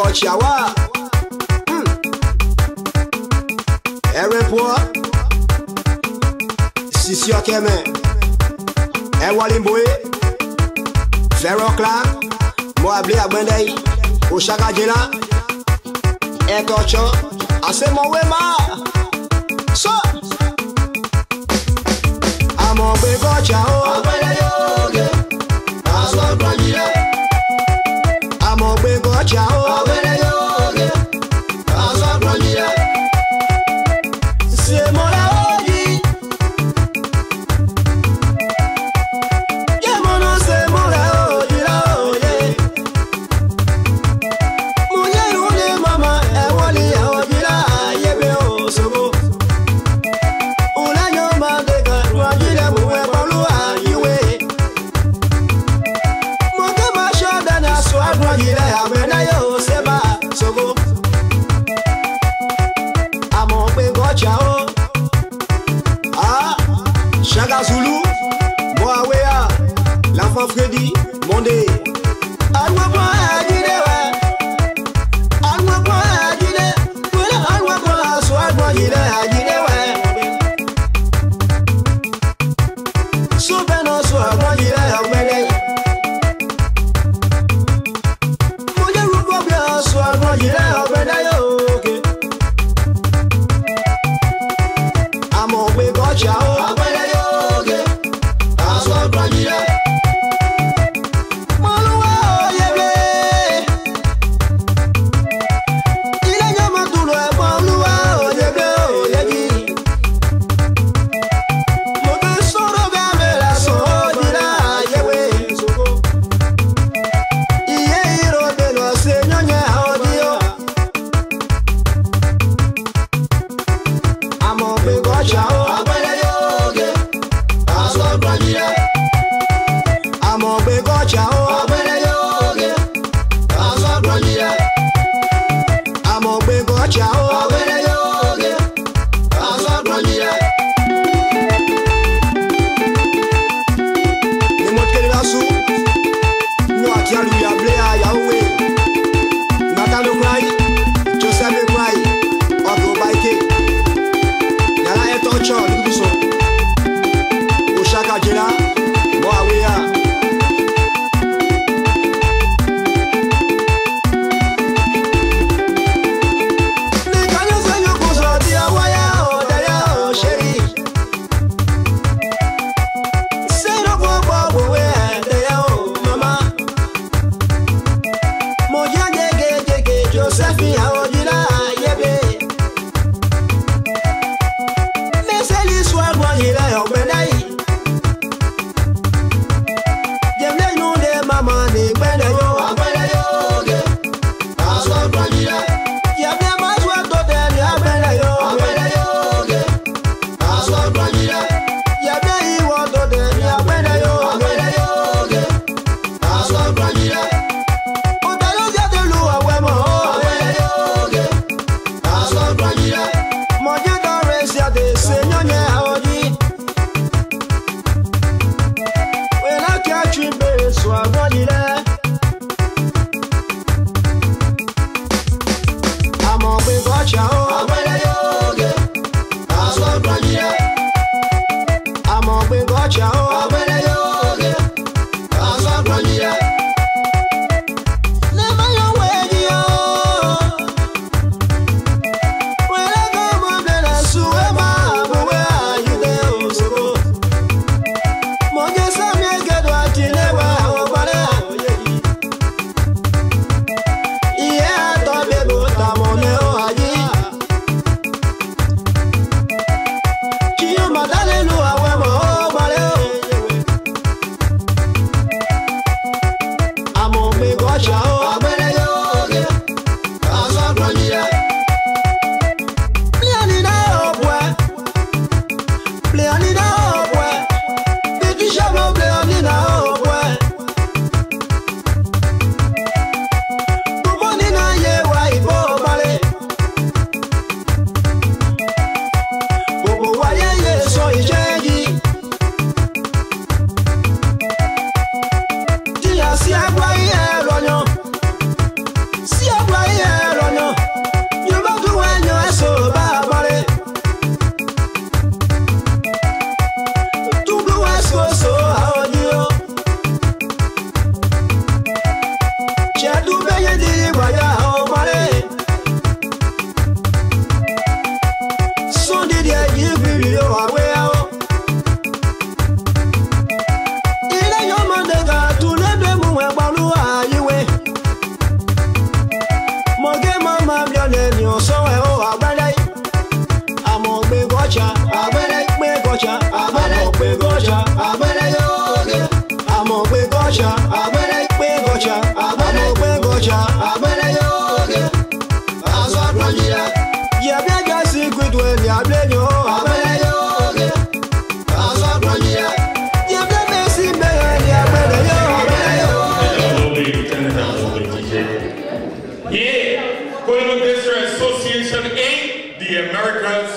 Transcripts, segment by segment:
Chihuahua. Erepoa. Sisi Okeme. Ewalimboe. Ferro Clark. Moablé Abendei. Oshaka Jela. Etocho. Asemo Wema. So. Amo Bego Chao. Abele Yoge. Aswa Brandile. Amo Bego Chao. Abele Yoge. Aswa Brandile. C'est mon laogi. Yeah, mon nom c'est mon laogi, laogi. Mon yéroune maman, wali laogi, la yebe o sobo. Ola nyoma deka, wajile muwe balua yiwe. Mon kama shoda na swa wajile abena yo seba sobo. Amo Bego Chao. Chaga Zulu, Moawea, l'enfant Freddy, Mondé. Alwa Agile, Alwa Agile, Alwa Swag Agile, Soupeno Swag Agile, Moja Rubobia Swag Agile, Amo Bego Chao. Nathaniel Krayee, Krayee, Oshaka Jela, Moawea. Si agua gocha, abere pe gocha, abere pe gocha, abere yoge. Aso projira. Ya bia ga secret we ya bia yo, abere yoge. Aso projira. Ya bia Messi be ya abere yo, abere yoge. Yeah, Konobo District Association Inc., the Americans.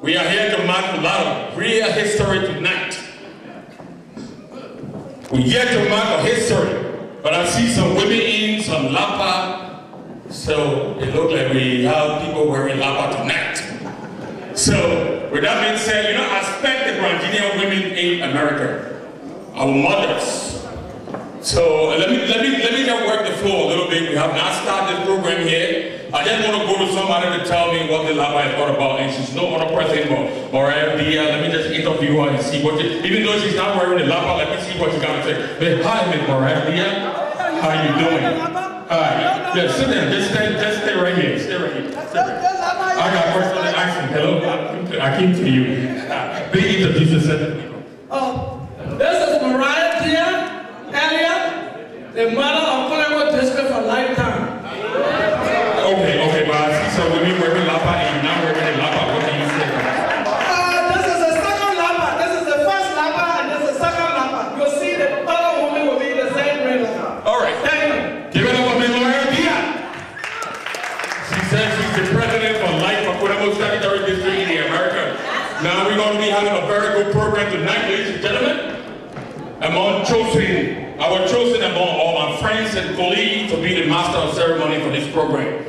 We are here to mark a lot of real history tonight. We're here to mark a history, but I see some women in, some lapa, so it looks like we have people wearing lapa tonight. So, with that being said, you know, I respect the Ghanaian women in America, our mothers. So let me just work the floor a little bit. We have not started this program here. I just want to go to somebody to tell me what the lapa is all about, and she's no other person but Mariah Dia. Let me just interview her and see what even though she's not wearing the lapa, let me see what she's gonna say. Hey, hi, Miss Mariah Dia. How you doing? Hi. Yeah, sit there. Just stay right here. Stay right here. I got personal accent. Hello. I came to you. Please introduce yourself. This is Mariah Dia, Elliot, the mother of Konobo District for lifetime. Okay, but I see some women wearing lapa and you're not wearing a lapa. What can you say? This is the second lapa. This is the first lapa and this is the second lapa. You'll see the other woman will be the same red lapa. All right. Thank you. Give it up for Ms. Mariah Dia. She says she's the president for life of Konobo Statutory District in the America. Now we're going to be having a very good program tonight, ladies and gentlemen. I was chosen among all my friends and colleagues to be the master of ceremony for this program.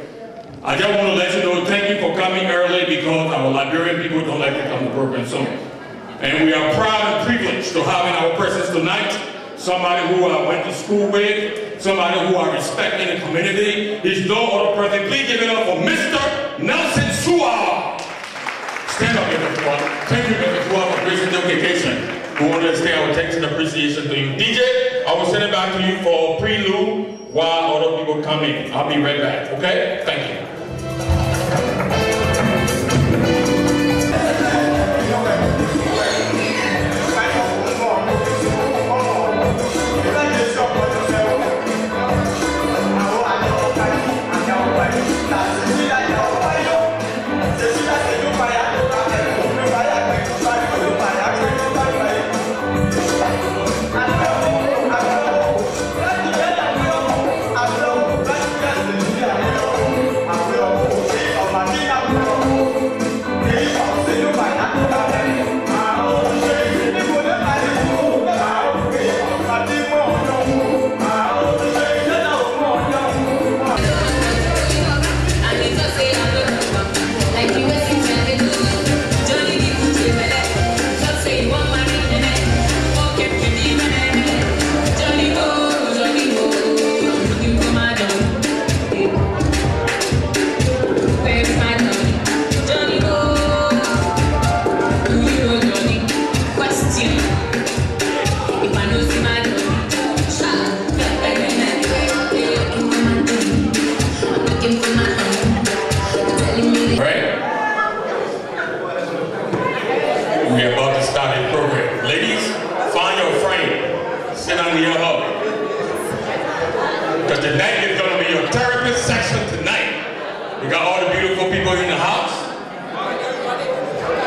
I just want to let you know, thank you for coming early because our Liberian people don't like to come to the program soon. And we are proud and privileged to have in our presence tonight somebody who I went to school with, somebody who I respect in the community. He's no other person. Please give it up for Mr. Nelson Sua. Stand up, Mr. Sua. Thank you, Mr. Sua, for gracing the occasion. We want to extend our thanks and appreciation to you. DJ, I will send it back to you for prelude while other people come in. I'll be right back, okay? Thank you.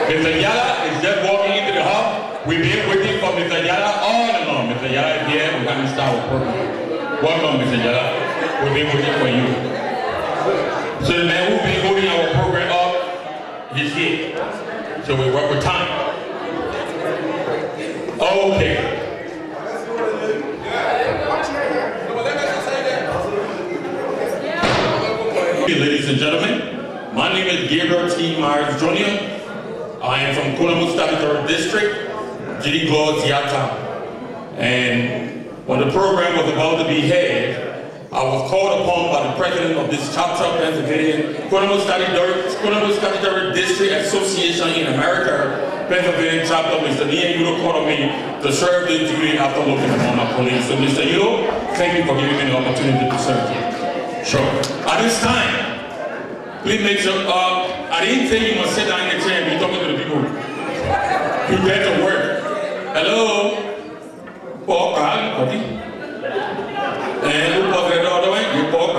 Mr. Yala is just walking into the hub. We've been waiting for Mr. Yala all along. Mr. Yala is here. We're going to start our program. Welcome, Mr. Yala. We've been waiting for you. So the man who's been holding our program up is here. So we work with time. Okay. Ladies and gentlemen, my name is Gabriel T. Myers Jr. I am from Konobo Statutory District, Jiri Glor Ziata. And when the program was about to be held, I was called upon by the president of this chapter of Pennsylvania, Konobo Statutory District Association in America, Pennsylvania chapter, Mr. Inaugural called on me to serve this duty after looking upon our police. So Mr. Yudo, thank you for giving me the opportunity to serve you. Sure. At this time, please make sure, I didn't say you must sit down in the chair and be talking to the people. You get to work. Hello? And who put that all the way? You put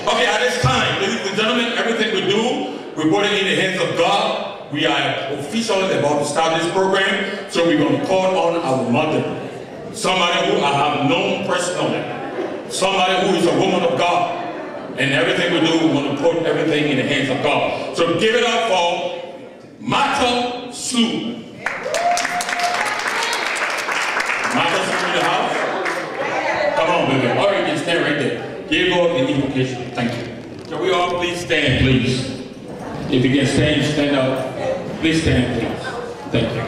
okay, at this time, ladies and gentlemen, everything we do, we put it in the hands of God. We are officially about to start this program, so we're going to call on our mother. Somebody who I have known personally. Somebody who is a woman of God. And everything we do, we want to put everything in the hands of God. So give it up for Mata Slu. Mata Slu in the house? Come on, baby. All right, you can stand right there. Give God the invocation. Thank you. Can we all please stand, please? If you can stand, stand up. Please stand, please. Thank you.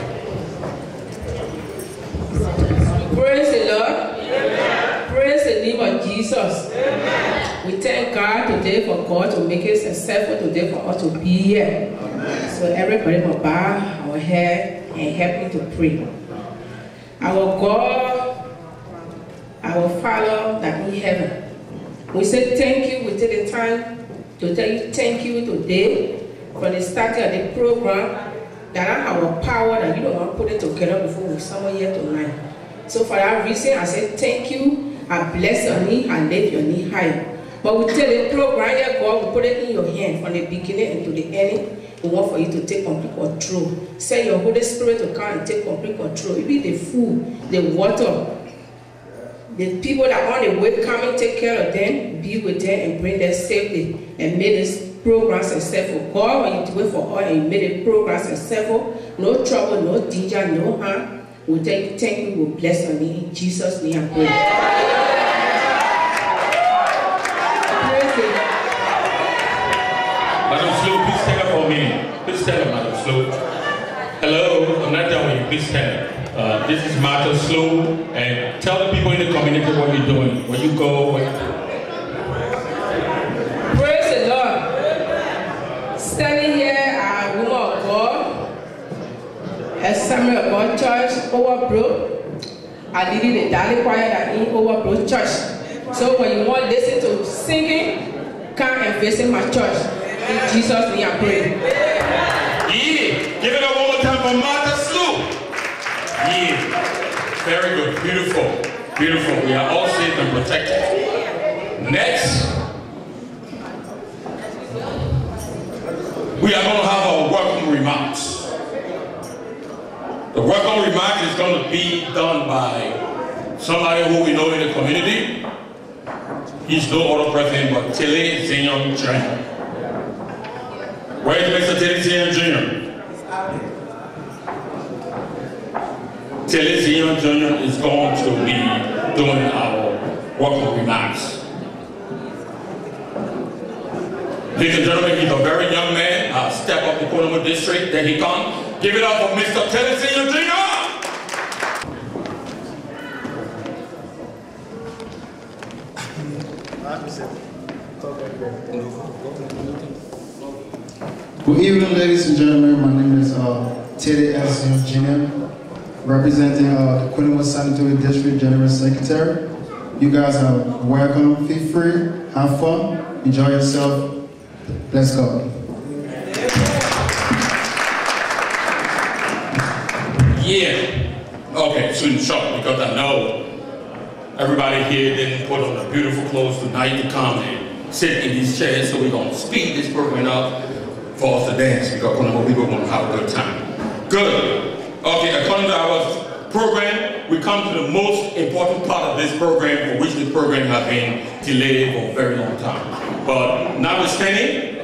Praise the Lord. Amen. Praise the name of Jesus. Amen. We thank God today for God to make it successful today for us to be here. Amen. So everybody will bow our head and help me to pray. Our God, our Father that in heaven, we say thank you. We take the time to tell you thank you today for the starting of the program. That our power that you don't want to put it together before we someone here tonight. So for that reason, I say thank you. I bless your knee and lift your knee higher. But we tell the program here, God, we put it in your hand from the beginning and to the end. We want for you to take complete control. Send your Holy Spirit to come and take complete control. It be the food, the water, the people that are on the way coming, take care of them, be with them and bring them safely and make this program successful. God, when you do it for all and you made the program successful, no trouble, no danger, no harm. We thank you, we bless your name. In Jesus' name I pray. Madam Slow, please stand up for me. Please stand up, Madam Slow. Hello, I'm not done with you. Please stand up. This is Madam Slow, and tell the people in the community what you're doing. Where you go, what you do. Praise the Lord. Standing here, a woman of God, Assembly of God Church, Overbrook. I lead the daily choir that in Overbrook Church. So when you want to listen to singing, come and visit my church. In Jesus' name I pray. Yeah, give it up one more time for Mata Slu. Yeah, very good, beautiful, beautiful. We are all safe and protected. Next, we are going to have our welcome remarks. The welcome remark is going to be done by somebody who we know in the community. He's no other person but Tele Zion Jr. Where is Mr. Tele Zion Jr.? Tele Zion Jr. is going to be doing our welcome remarks. Ladies and gentlemen, he's a very young man. Step up the Konobo district. There he comes. Give it up for Mr. Tennessee Jr. Good evening, ladies and gentlemen. My name is Teddy S. Jr., representing the Konobo Sanitary District General Secretary. You guys are welcome. Feel free, have fun, enjoy yourself. Let's go. Yeah. Okay, soon short, because I know everybody here didn't put on the beautiful clothes tonight to come and sit in these chairs, so we're going to speed this program up for us to dance, because Konobo people want to have a good time. Good. Okay, according to our program, we come to the most important part of this program, for which this program has been delayed for a very long time. But notwithstanding,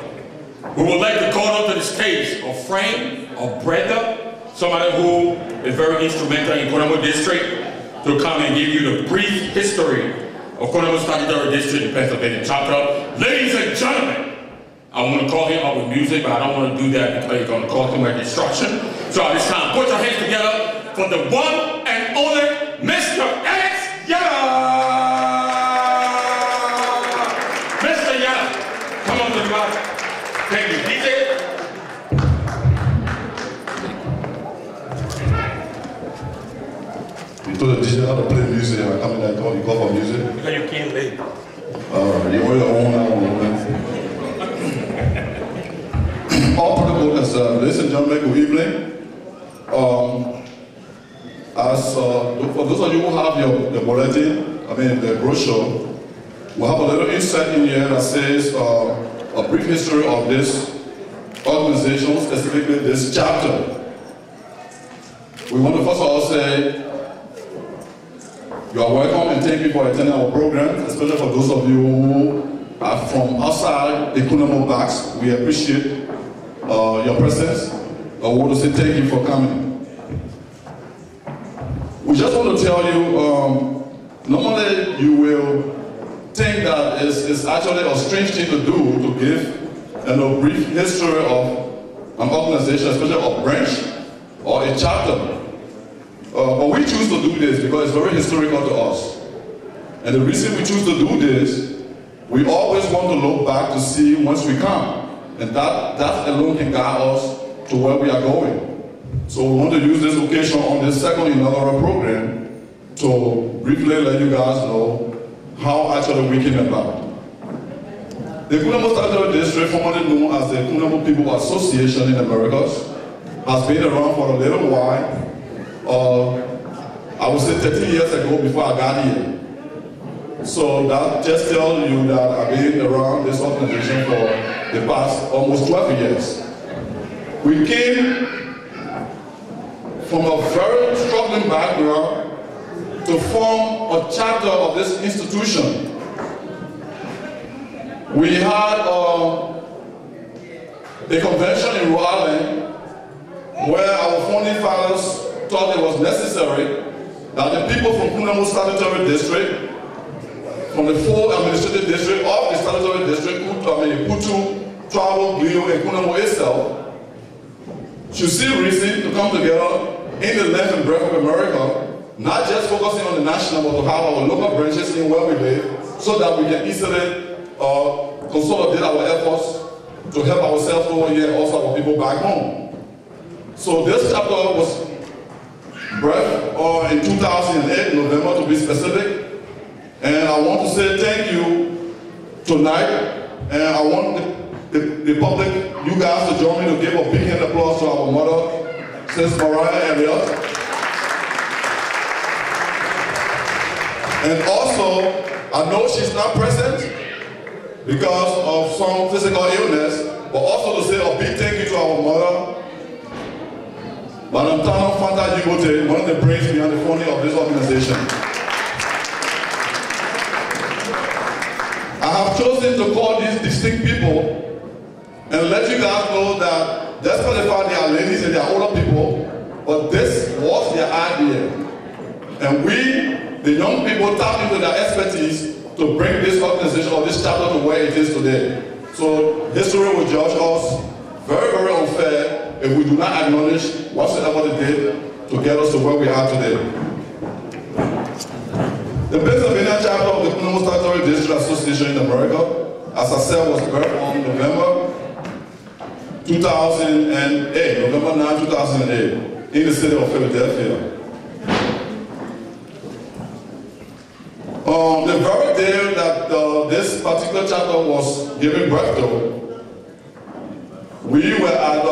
we would like to call up to the stage a friend, a brother, somebody who is very instrumental in Konobo District, to come and give you the brief history of Konobo Statutory District in Pennsylvania chapter. Ladies and gentlemen, I want to call him up with music, but I don't want to do that because it's going to cause too much destruction. So at this time, put your hands together for the one and only Mr. Alex Yella! Mr. Yella, come on to the mic. Thank you. DJ. You told the DJ how to play music and I come in and you call for music? Because you can't late. You only got 1 hour. All protocols, ladies and gentlemen, good evening. As for those of you who have the bulletin, the brochure, we have a little insert in here that says a brief history of this organization, specifically this chapter. We want to first of all say, you are welcome and thank you for attending our program, especially for those of you who are from outside the Konobo box. We appreciate your presence. I want to say thank you for coming. We just want to tell you, normally you will think that it's actually a strange thing to do to give a brief history of an organization, especially a branch or a chapter. But we choose to do this because it's very historical to us. And the reason we choose to do this, we always want to look back to see whence we come. And that alone can guide us to where we are going. So we want to use this occasion on this second inaugural program to briefly let you guys know how actually we came about. The Konobo Statutory District, formerly known as the Konobo People Association in the Americas, has been around for a little while. I would say 13 years ago before I got here. So that just tells you that I've been around this organization for the past almost 12 years. We came from a very struggling background to form a chapter of this institution. We had a convention in Rhode Island where our founding fathers thought it was necessary that the people from Konobo Statutory District, from the 4 administrative districts of the Statutory District, Putu, Tribal, Glio, and Konobo itself, should see reason to come together in the length and breadth of America, not just focusing on the national, but to have our local branches in where we live, so that we can easily consolidate our efforts to help ourselves over here and also our people back home. So this chapter was birthed in 2008, November to be specific, and I want to say thank you tonight, and I want the public, you guys, to join me to give a big hand applause to our mother, Sis Mariah Elliott. And also, I know she's not present because of some physical illness, but also to say a big thank you to our mother, Madam Tano Fanta Yibote, one of the brains behind the founding of this organization. I have chosen to call these distinct people and let you guys know that despite the fact they are ladies and they are older people, but this was their idea. And we, the young people, tapped into their expertise to bring this organization or this chapter to where it is today. So history will judge us very, very unfair if we do not acknowledge whatsoever they did to get us to where we are today. The Pennsylvania chapter of the Konobo Statutory District Association in America, as I said, was birthed on November 2008, November 9, 2008, in the city of Philadelphia. The very day that this particular chapter was given birth to, we were at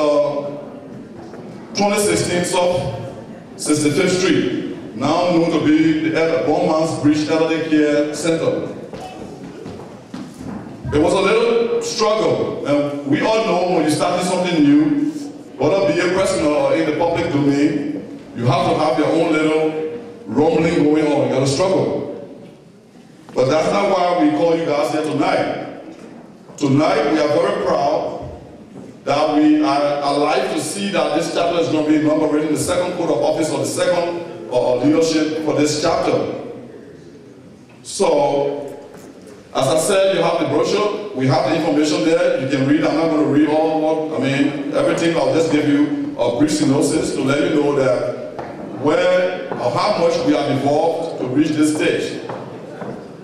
2016 South 65th Street, now known to be the Bonman's Bridge Elderly Care Center. It was a little struggle, and we all know when you start something new, whether be it personal or in the public domain, you have to have your own little rumbling going on. You got to struggle. But that's not why we call you guys here tonight. Tonight, we are very proud that we are alive to see that this chapter is going to be inaugurated in the second code of office or the second leadership for this chapter. So, as I said, you have the brochure, we have the information there, you can read. I'm not going to read all everything. I'll just give you a brief synopsis to let you know that where or how much we are involved to reach this stage.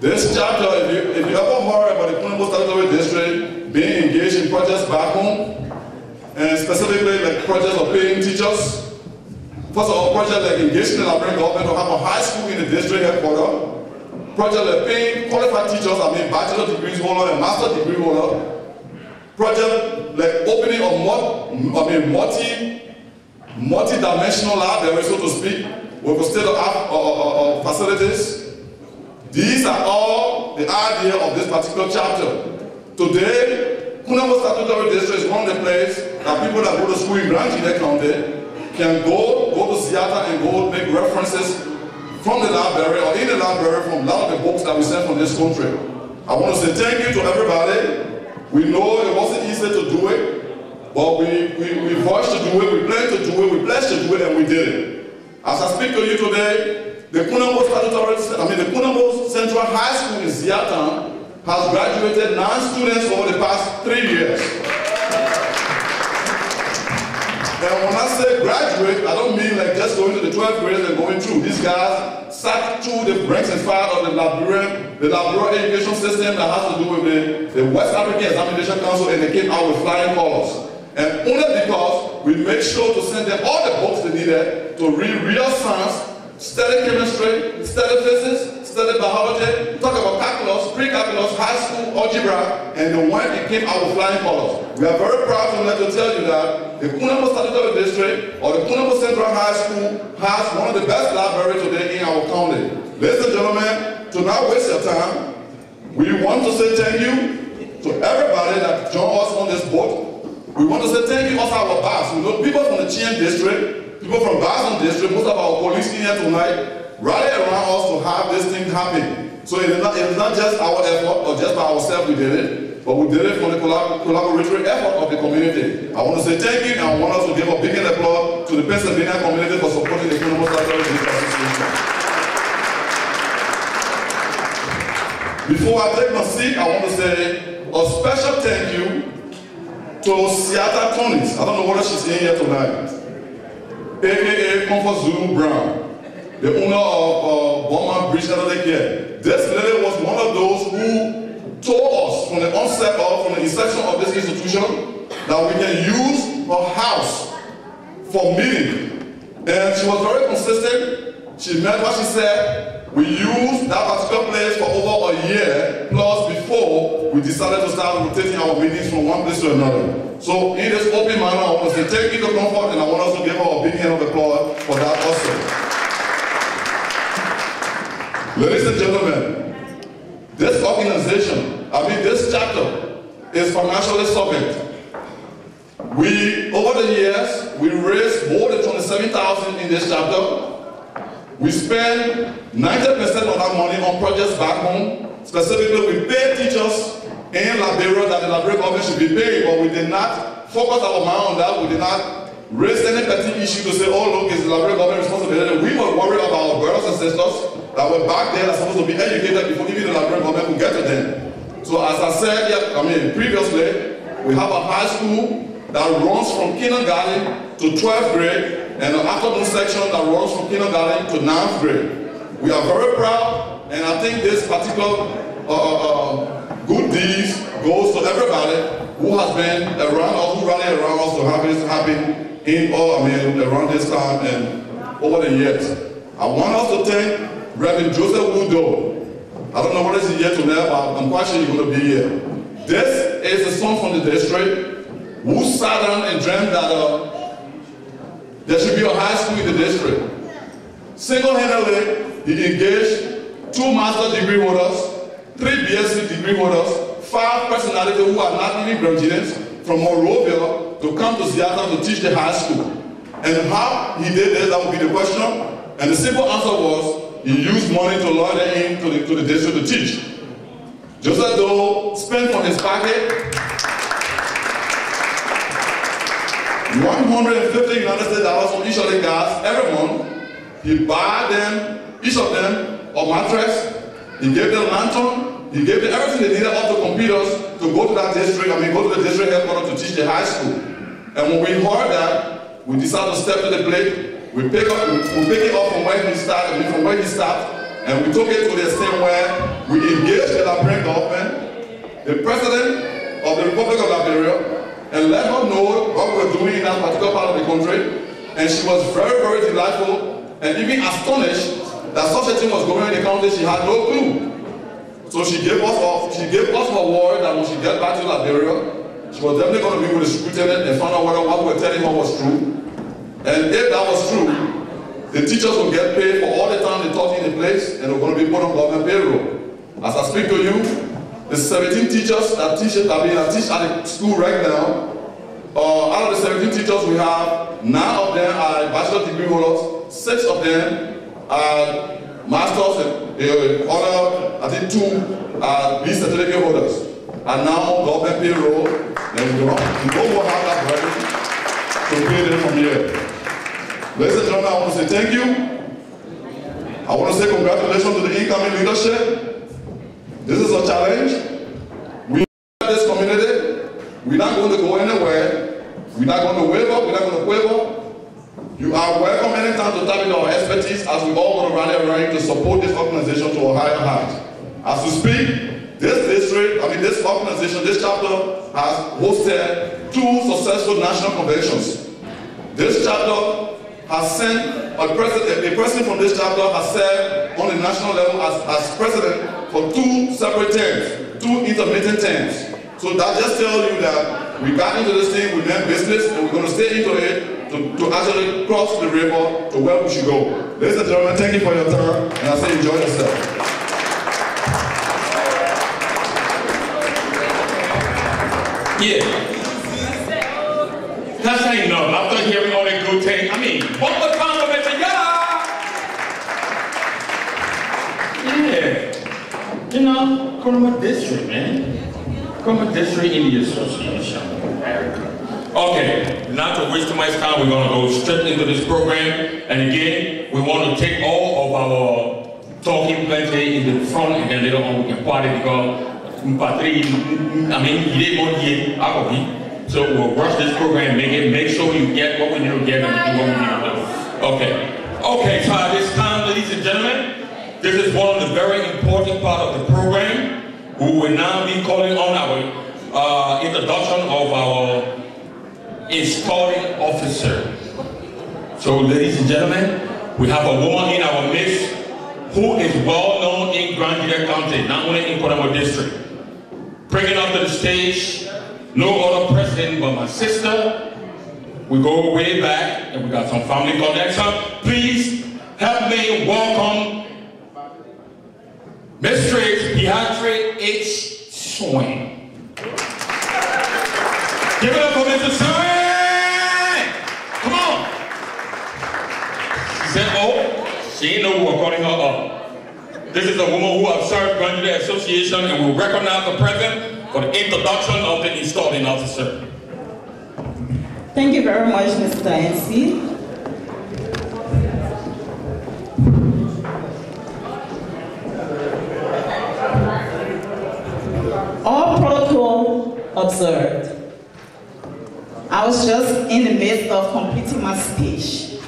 This chapter, if you ever heard about the Konobo Statutory District being engaged in projects back home, and specifically like projects of paying teachers, first of all, projects like engaging the Liberian government to have a high school in the district headquarters, projects like paying qualified teachers, bachelor degrees holder and master degree holder, project like opening a multi-dimensional library, so to speak, with state-of-the-art facilities. These are all the idea of this particular chapter. Today, Konobo Statutory District is one of the places that people that go to school in Grand Chile County can go to Seattle and go make references from the library or in the library from a lot of the books that we send from this country. I want to say thank you to everybody. We know it wasn't easy to do it, but we voiced to do it, we planned to do it, we pledged to do it, and we did it. As I speak to you today, the Konobo Central High School in Seattle has graduated 9 students over the past 3 years. And when I say graduate, I don't mean like just going to the 12th grade and going through. These guys sat through the ranks and file of the Liberian education system that has to do with the West African Examination Council, and they came out with flying colors. And only because we made sure to send them all the books they needed to read real science, study chemistry, study physics, study biology, talk about calculus, pre-calculus, high school, algebra, and the one that came out with flying colors. We are very proud to tell you that the Konobo Statutory District or the Konobo Central High School has one of the best libraries today in our county. Ladies and gentlemen, to not waste your time, we want to say thank you to everybody that joined us on this boat. We want to say thank you also our boss. We know people from the Chien District, people from Boston District, most of our colleagues in here tonight, rally around us to have this thing happen. So it is not just our effort or just by ourselves we did it, but we did it from the collaborative effort of the community. I want to say thank you, and I want us to give a big applause to the Pennsylvania community for supporting the Konobo Statutory District Association. Before I take my seat, I want to say a special thank you to Seattle Tony's. I don't know whether she's in here tonight. AKA Comfort Zulu Brown, the owner of Bowman Bridge Elderly Care. This lady was one of those who told us from the onset of, from the inception of this institution, that we can use her house for meeting. And she was very consistent. She meant what she said. We used that particular place for over a year plus before we decided to start rotating our meetings from one place to another. So in this open manner, I want to say thank you to Comfort, and I want us to give her a big hand of applause for that also. Ladies and gentlemen, this organization, this chapter is financially solvent. Over the years, we raised more than $27,000 in this chapter. We spend 90% of our money on projects back home. Specifically, we pay teachers in Liberia that the Liberian government should be paying, but we did not focus our mind on that. We did not raise any petty issue to say, oh look, it's the Liberian government responsibility. We were worried about our brothers and sisters that were back there that are supposed to be educated before even the Liberian government could get to them. So as I said previously, we have a high school that runs from kindergarten to 12th grade, and an afternoon section that runs from kindergarten to 9th grade. We are very proud, and I think this particular good deeds goes to everybody who has been around us, who rallied around us to have this happen around this time and over the years. I want us to thank Reverend Joseph Woodrow. I don't know whether he's here tonight, but I'm quite sure he's going to be here. This is the son from the district who sat down and dreamed that there should be a high school in the district. Single-handedly, he engaged 2 master's degree holders, 3 BSc degree holders, 5 personalities who are not even graduates from Monrovia to come to Seattle to teach the high school. And how he did this, that would be the question. And the simple answer was, he used money to lure them into the district to teach. Joseph Doe spent from his pocket $150 United States on each of the guys every month. He bought them, each of them, a mattress. He gave them a lantern. He gave them everything they needed up to computers to go to that district, go to the district headquarters to teach the high school. And when we heard that, we decided to step to the plate. We pick it up from where he started, and we took it to the extent where we engaged the Liberian government, the president of the Republic of Liberia, and let her know what we were doing in that particular part of the country. And she was very, very delightful and even astonished that such a thing was going on in the country. She had no clue. So she gave us her word that when she gets back to Liberia, she was definitely going to be with the superintendent and find out whether what we were telling her was true. And if that was true, The teachers will get paid for all the time they taught in the place, and they're going to be put on government payroll. As I speak to you, the 17 teachers that teach at the school right now, out of the 17 teachers we have, 9 of them are bachelor degree holders, 6 of them are masters, and other, I think 2 are B certificate holders. And now government payroll, and we don't have that revenue to pay them from here. Ladies and gentlemen, I want to say thank you. I want to say congratulations to the incoming leadership. This is a challenge. We are this community. We're not going to go anywhere. We're not going to waver. We're not going to quaver. You are welcome anytime to tap into our expertise as we all want to rally around to support this organization to a higher height. As we speak, this organization, this chapter has hosted 2 successful national conventions. This chapter has sent a president from this chapter has served on the national level as president for 2 separate terms, 2 intermittent terms. So that just tells you that we got into this thing, we learned business, and we're going to stay into it to actually cross the river to where we should go. Ladies and gentlemen, thank you for your time, and I say enjoy yourself. Yeah. That's not enough. After hearing all that good things, I mean, what the compliment to y'all? Yeah. You know, Konobo District, man. Konobo District in the association. Okay, not to waste too much time, we're going to go straight into this program. And again, we want to take all of our talking plenty in the front, and then later on we can party because so we'll rush this program, make sure you get what we need to get and do what we need to do. Okay, so at this time, ladies and gentlemen, this is one of the very important part of the program. We will now be calling on our introduction of our installing officer. So ladies and gentlemen, we have a woman in our midst who is well known in Grand Juliet County, not only in Konobo District. Bringing up to the stage, no other person but my sister. We go way back, and we got some family connection. Please help me welcome Mistress Beatrice H. Swain. Give it up for Mr. Swain! Come on! She said, oh, she ain't know we were calling her up. This is a woman who has served Grand Juliet Association, and will recognize the president for the introduction of the installing officer. Thank you very much, Mr. NC. All protocol observed. I was just in the midst of completing my speech,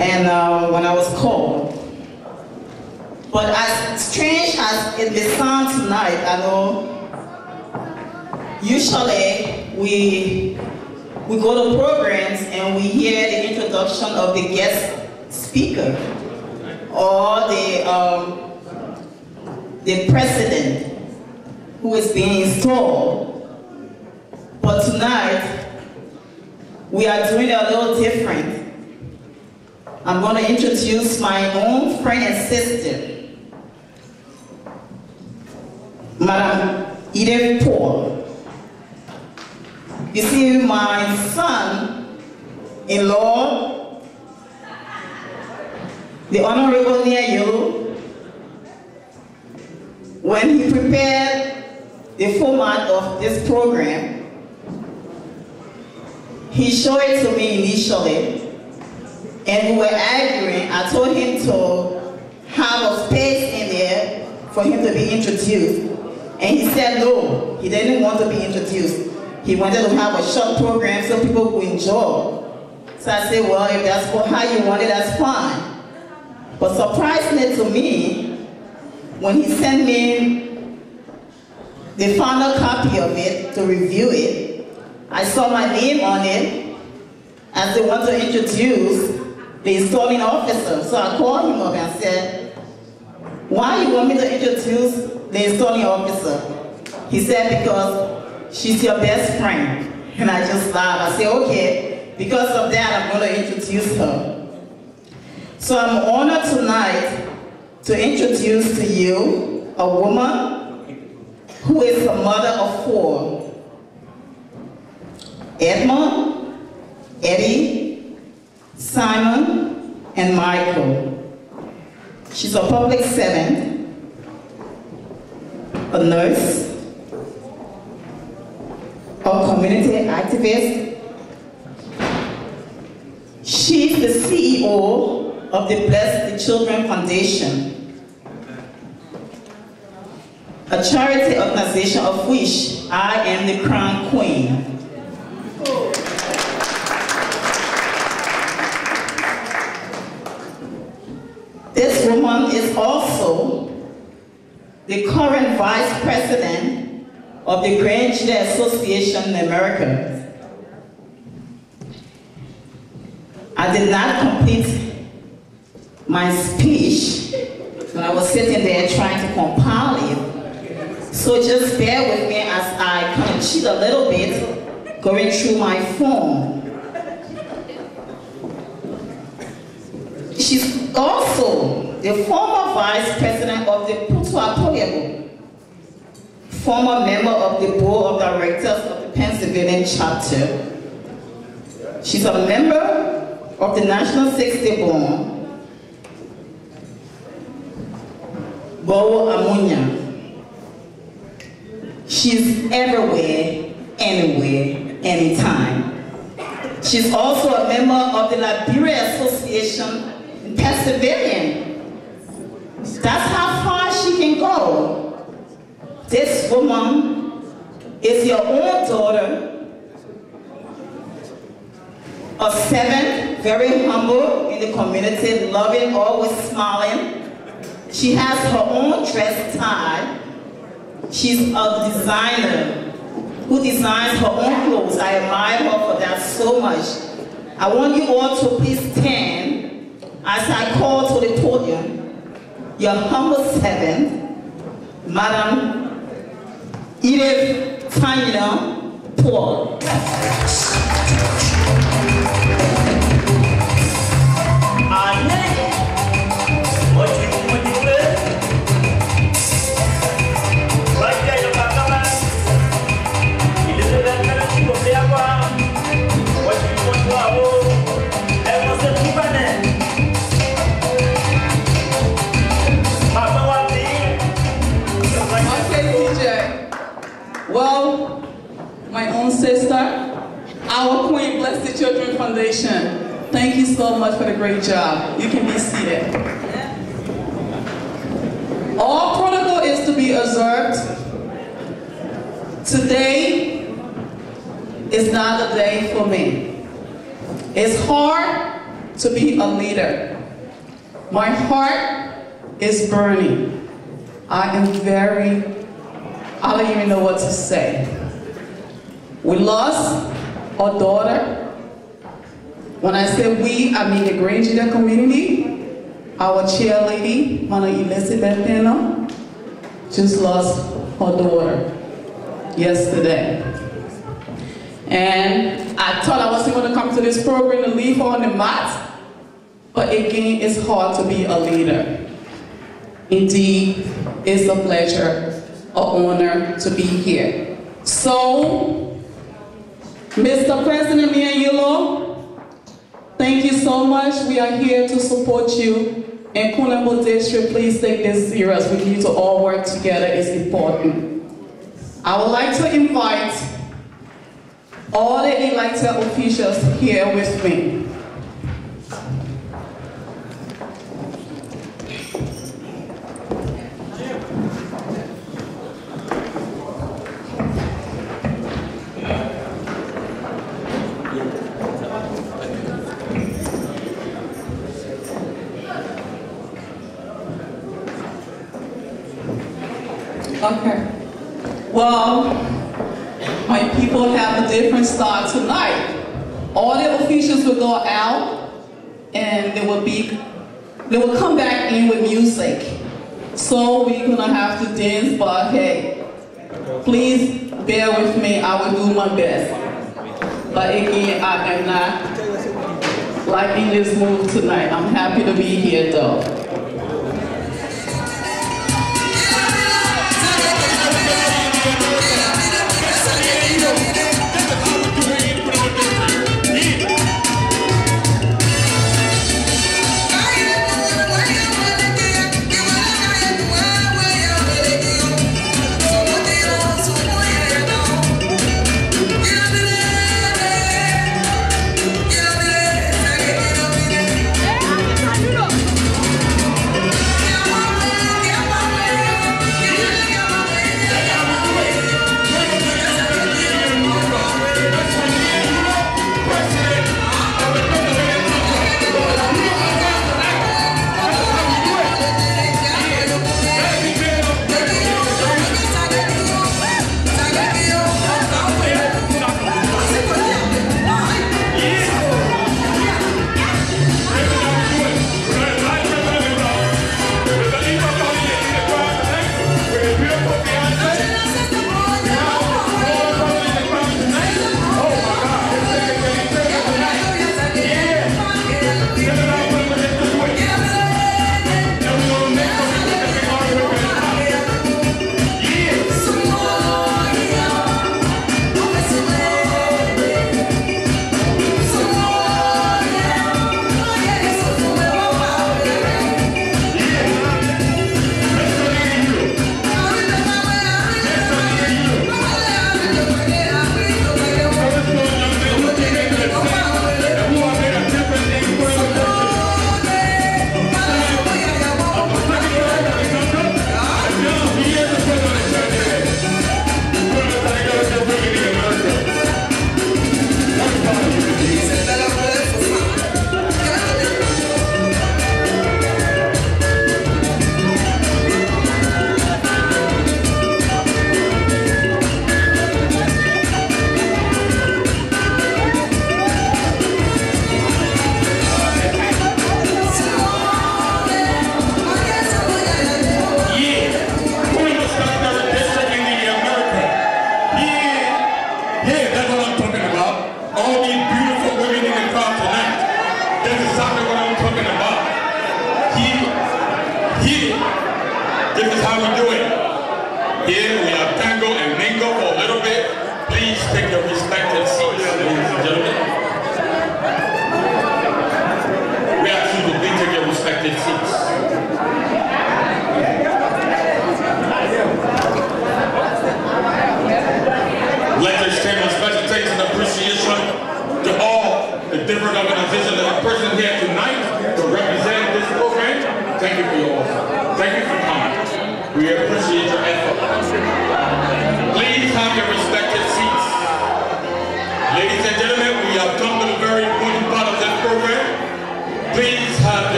and when I was called. But as strange as it may sound tonight, I know usually we go to programs and we hear the introduction of the guest speaker or the president who is being installed. But tonight, we are doing it a little different. I'm going to introduce my own friend and sister, Madam Edith Paul. You see, my son-in-law, the Honorable Nathaniel, when he prepared the format of this program, he showed it to me initially, and we were arguing. I told him to have a space in there for him to be introduced. And he said no, he didn't want to be introduced. He wanted to have a short program so people would enjoy. So I said, well, if that's how you want it, that's fine. But surprisingly to me, when he sent me the final copy of it to review it, I saw my name on it as they want to introduce the installing officer. So I called him up and said, why you want me to introduce the installing officer? He said, because she's your best friend. And I just laughed. I said, okay, because of that, I'm going to introduce her. So I'm honored tonight to introduce to you a woman who is a mother of 4. Edmund, Eddie, Simon, and Michael. She's a public servant, a nurse, a community activist. She's the CEO of the Bless the Children Foundation, a charity organization of which I am the crown queen. This woman is also the current vice president of the Grandchildren Association in America. I did not complete my speech when I was sitting there trying to compile it. So just bear with me as I kind of cheat a little bit going through my form. She's also the former vice president of the Putuapoliabo, former member of the board of directors of the Pennsylvania chapter. She's a member of the National 60 Born, Bowo Amunya. She's everywhere, anywhere, anytime. She's also a member of the Liberia Association in Pennsylvania. That's how far she can go. This woman is your own daughter, a 7, very humble in the community, loving, always smiling. She has her own dress tie. She's a designer who designs her own clothes. I admire her for that so much. I want you all to please stand as I call to the podium your humble servant, Madam Edith Tanya Paul. Well, my own sister, our Queen Bless the Children Foundation, thank you so much for the great job. You can be seated. All protocol is to be observed. Today is not a day for me. It's hard to be a leader. My heart is burning. I don't even know what to say. We lost our daughter. When I say we, I mean the Grandchildren community. Our chairlady, Mona Elizabeth Pena, just lost her daughter yesterday. And I thought I wasn't going to come to this program and leave her on the mat, but again, it's hard to be a leader. Indeed, it's a pleasure, an honor to be here. So, Mr. President Mianyulo, thank you so much. We are here to support you. And Konobo District, please take this serious. We need to all work together. It's important. I would like to invite all the elected officials here with me. Okay. Well, my people have a different start tonight. All the officials will go out and they will come back in with music. So we're gonna have to dance, but hey, please bear with me, I will do my best. But again, I am not liking this move tonight. I'm happy to be here though.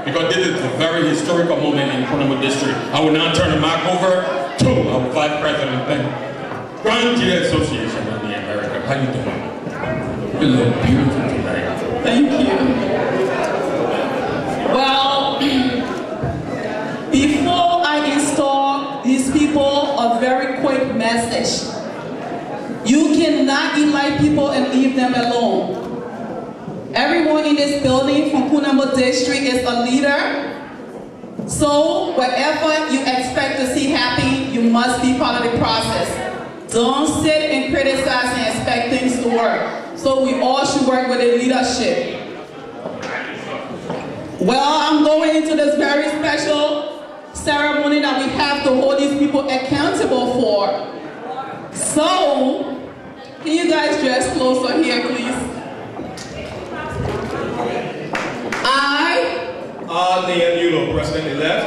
Because this is a very historical moment in Konobo district. I will now turn the mic over to our Vice President, Grand Deer Association of the America. How you doing? You look beautiful tonight. Thank you. Well, before I install these people, a very quick message. You cannot invite people and leave them alone. Everyone in this building from Konobo district is a leader. So whatever you expect to see happen, you must be part of the process. Don't sit and criticize and expect things to work. So we all should work with the leadership. Well, I'm going into this very special ceremony that we have to hold these people accountable for. So Can you guys dress closer here, please? Nathaniel, President-elect.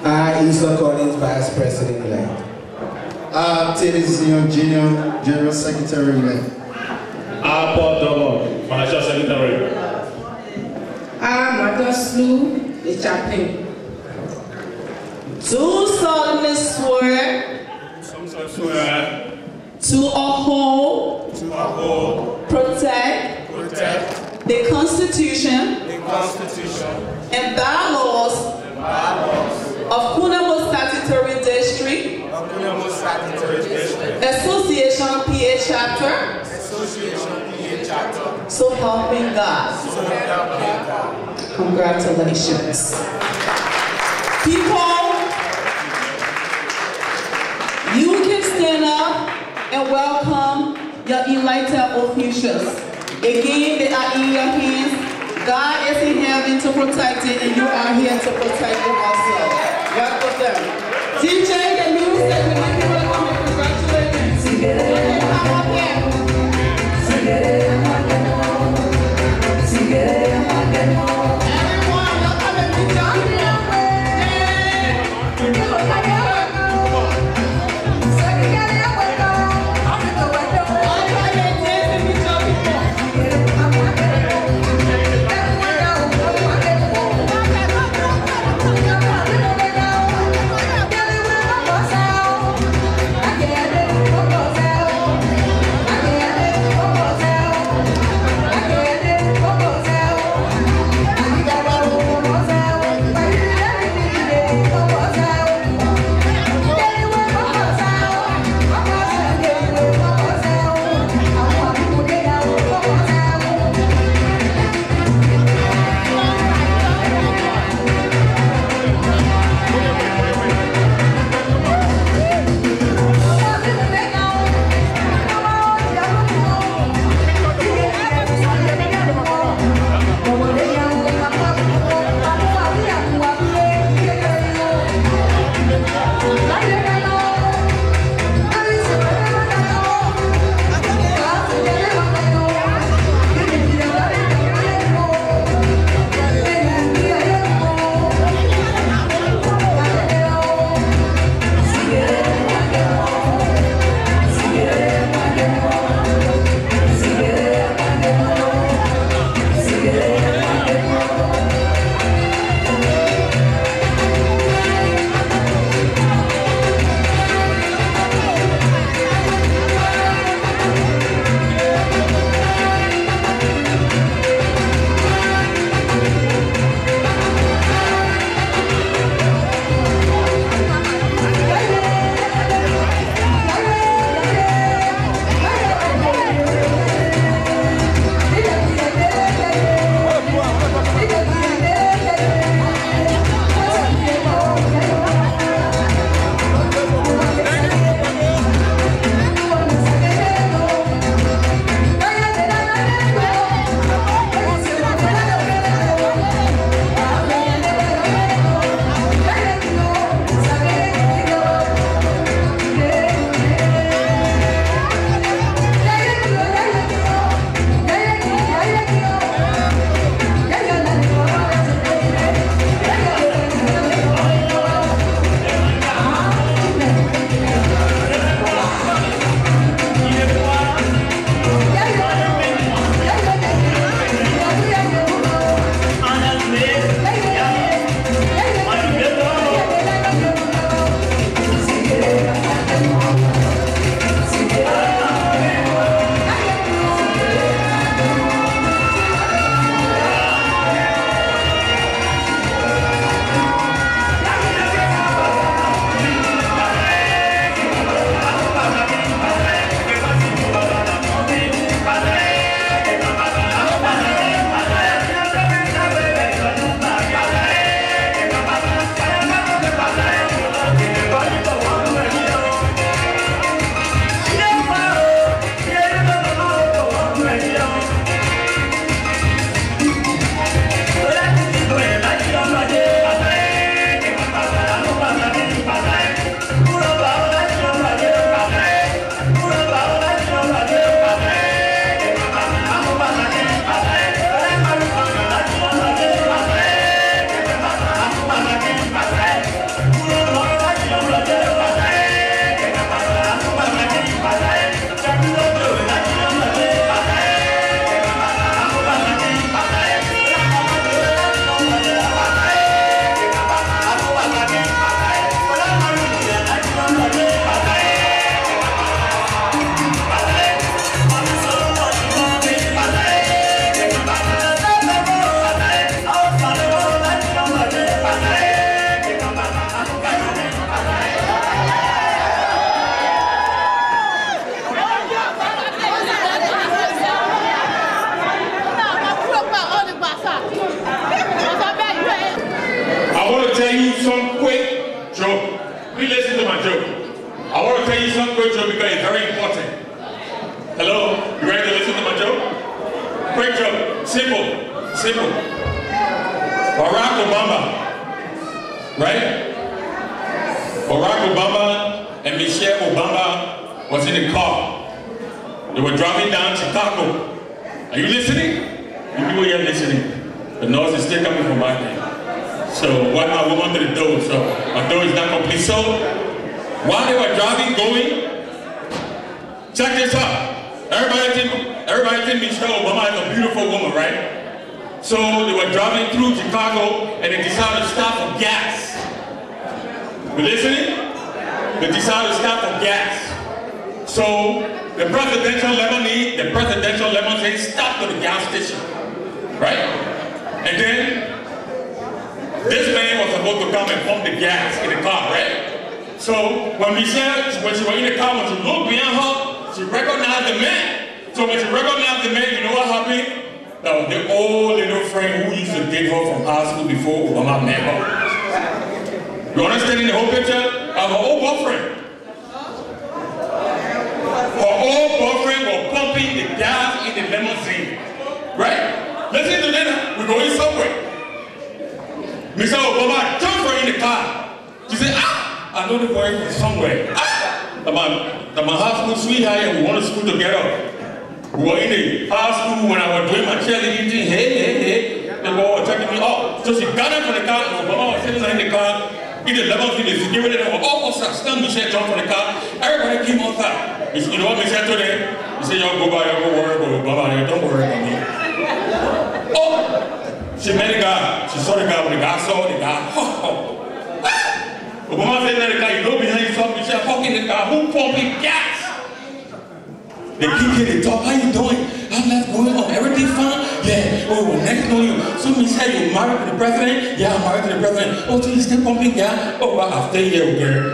I, Esau Collins, Vice President-elect. Teddy Senior Junior, General Secretary-elect. Paul Domo, Financial Secretary. Mother Slew, the chaplain. Do solemnly swear to uphold, protect the Constitution and bylaws of Konobo Statutory District Association PA Chapter. So help me God. Congratulations. People, you can stand up and welcome your elected officials. Again, they are in your hands. God is in heaven to protect it, and you are here to protect it also. Welcome them. DJ, the music, we make you welcome and congratulations. Come up here. Everyone, y'all come and meet your simple. Barack Obama, right? Barack Obama and Michelle Obama was in the car. They were driving down Chicago. Are you listening? You people here listening. The noise is still coming from back there. So what my woman to the door, so my door is not complete. So while they were driving, going, check this out. Everybody think Michelle Obama is a beautiful woman, right? So they were driving through Chicago and they decided to stop for gas. You listening? They decided to stop for gas. So the presidential lemonade stopped at the gas station, right? And then this man was supposed to come and pump the gas in the car, right? So when she was in the car, when she looked behind her, she recognized the man. So when she recognized the man, you know what happened? That was the old little friend who used to date her from high school before Obama met her. You understanding the whole picture? Of her old boyfriend. Her old boyfriend was pumping the gas in the limousine. Right? Listen to that. We're going somewhere. Mr. Obama jumped her in the car. She said, I know the boy from somewhere. My high school sweetheart and we went to school together. We were in the high school when I was doing my cheerleading thing. Hey. The boy was checking me out. So she got up from the car and Obama was sitting in the car. In the limousine, the security, they were all stunned. Michelle jumped from the car. Everybody came outside. You know what Michelle told them? He said, y'all go by, y'all go worry about Obama. Don't worry about me. Oh! She met the guy. She saw the guy. When the guy saw the guy, Obama said to the guy, you know behind you saw Michelle fucking the guy. Who pumping gas? They keep here, they talk, how you doing? How's life going on? Everything fine? Yeah. Oh, next to you. So Michelle, you married to the president? Yeah, I'm married to the president. Oh, so you still pumping gas? Oh, well, I'll stay here, girl.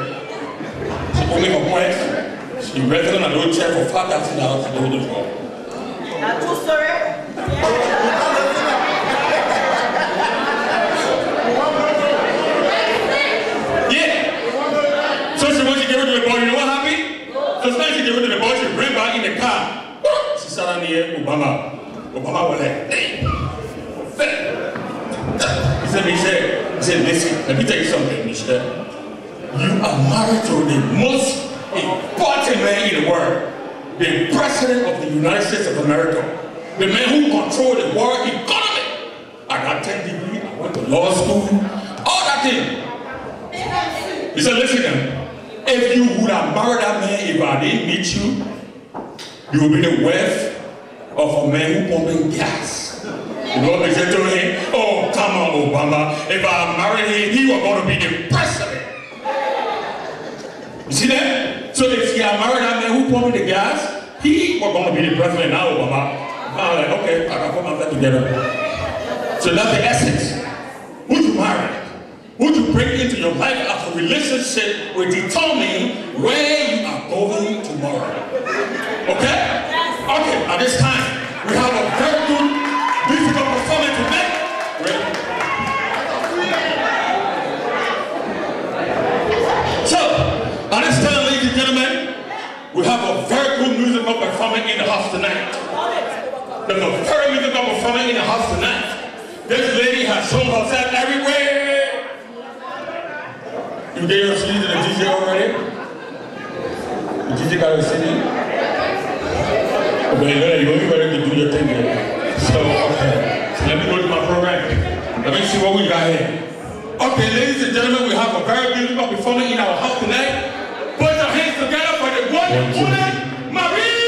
She put me on point. She rented on a little chair for $5,000 to do the phone. Not true story? Yeah. So she wants to give it to the boy. You know what happened? So she gave it to the boy. She ran back in the car. She sat down near Obama. Obama was like, hey. He said, listen, let me tell you something, Michelle. You are married to the most important man in the world. The President of the United States of America. The man who controls the world economy. I got 10 degrees, I went to law school, all that thing. He said, listen, if you would have married that man, if I didn't meet you, you would be the wife of a man who pumping gas. You know what they said to him? Oh, come on, Obama. If I married him, he was going to be the president. You see that? So if I married that man who pumping the gas, he was going to be the president now, Obama. I'm like, okay, I can put myself together. So that's the essence. Who you marry? Who you bring into your life as a relationship will determine where you are going tomorrow. Okay? Okay, at this time, we have a very good musical performance today. Ready? So, at this time, ladies and gentlemen, we have a very good musical performance in the house tonight. There's a very musical performance in the house tonight. This lady has shown herself everywhere. You gave your CD to the DJ already? The DJ got a CD? Okay, you're only ready to do your thing here. So, okay. So let me go to my program. Let me see what we got here. Okay, ladies and gentlemen, we have a very beautiful performance in our house tonight. Put your hands together for the one and only Marie!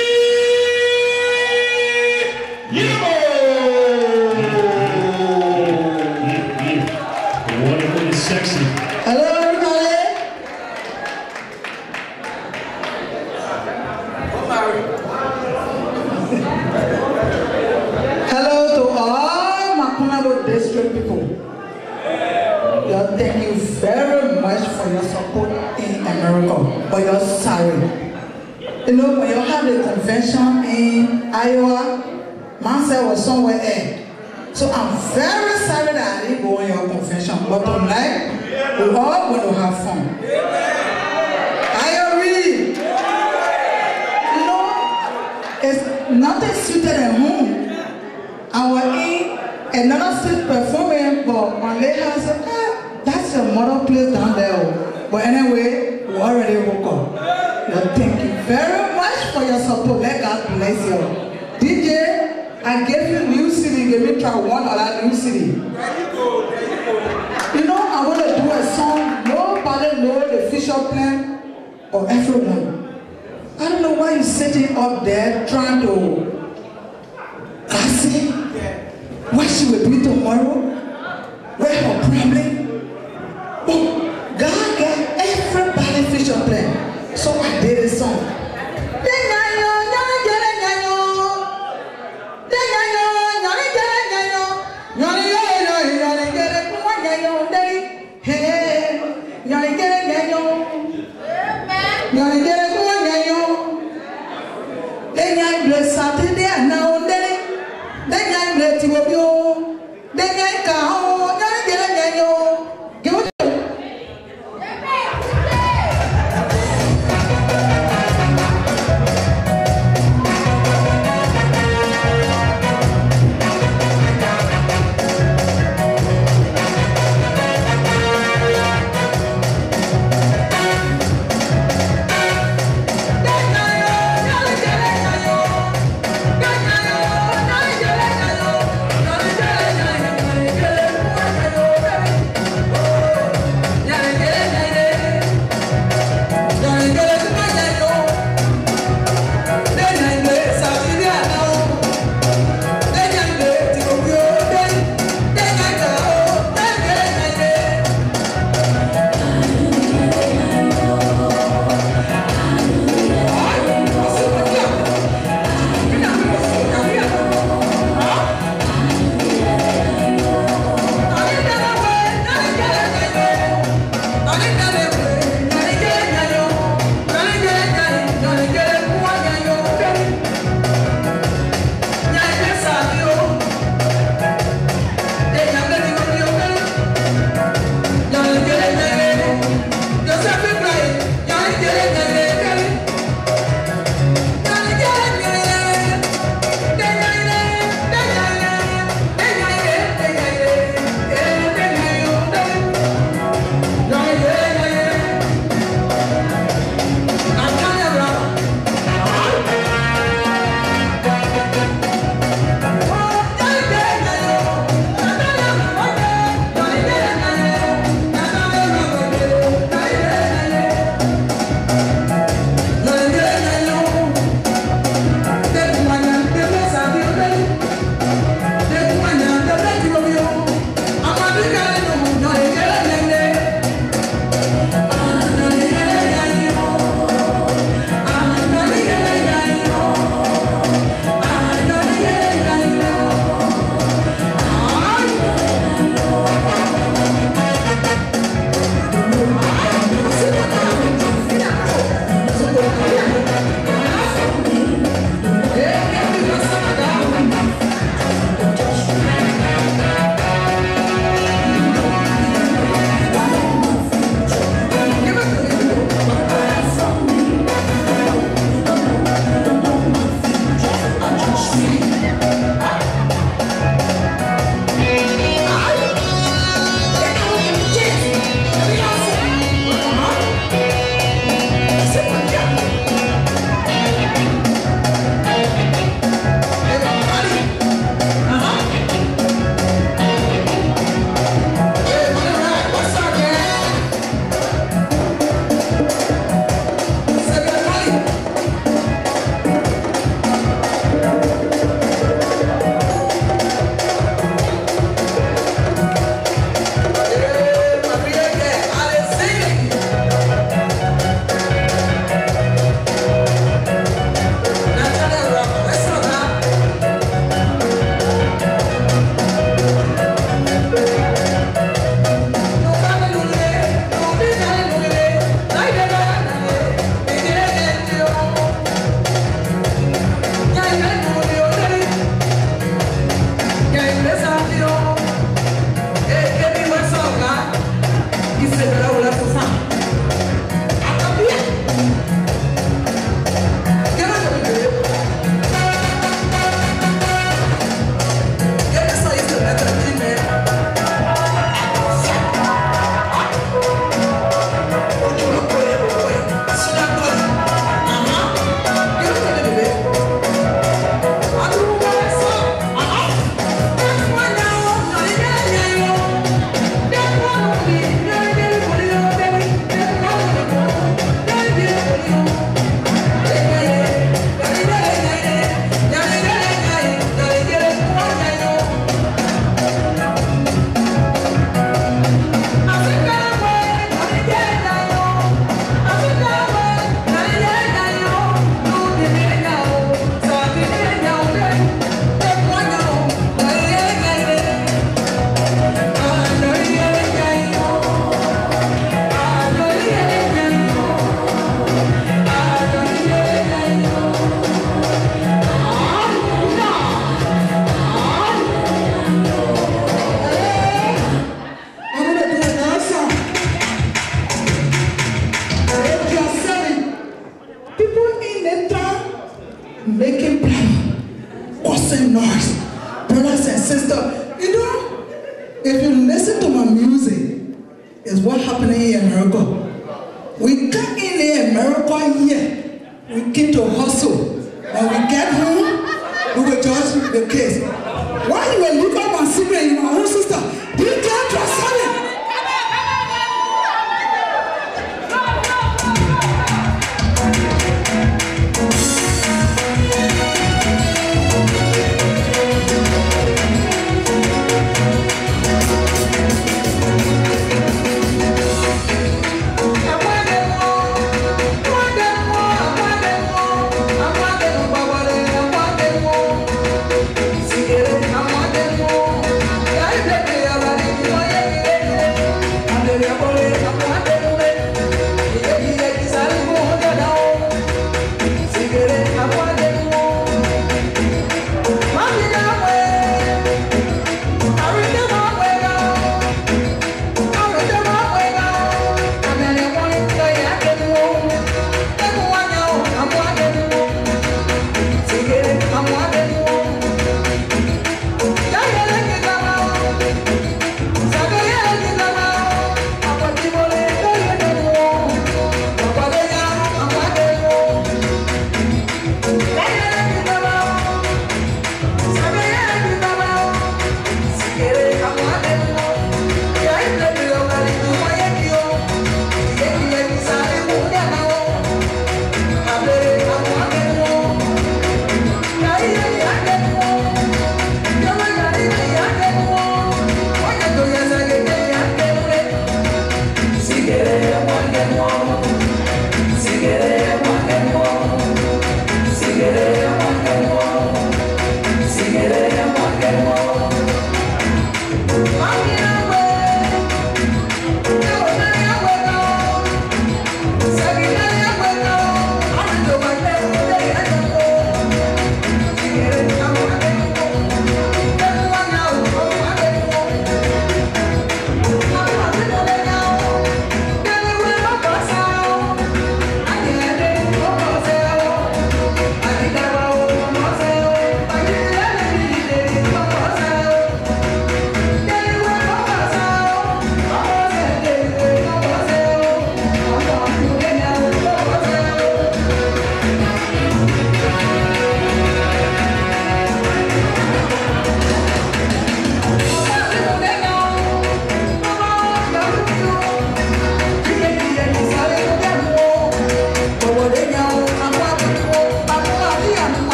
Wonderful and sexy. Hello, everybody. Hello to all my Konobo district people. Thank you very much for your support in America, for your sorry. You know, when you have the convention in Iowa, myself was somewhere else. So I'm very sorry that I didn't go on your convention, but tonight, we're all going to have fun. Are you ready? You know, it's nothing suited at home. I was in a another state performing, but my lady said, that's your mother place down there. But anyway, we already woke up. Well, thank you very much for your support. Let God bless you. DJ, I gave you new CD. Give me try one other new CD. You know, I want to do a song. Nobody knows the future plan of everyone. I don't know why you're sitting up there trying to see what she will be tomorrow, where her problem. But God gave everybody future plan. So I did a song. Saturday and now and then I let you go. Then I come, give it. If you listen to my music, it's what happening in America. We come in America here. We came to hustle. When we get home, we will judge the case. Why you will look up my secret in my own sister? You can't trust her.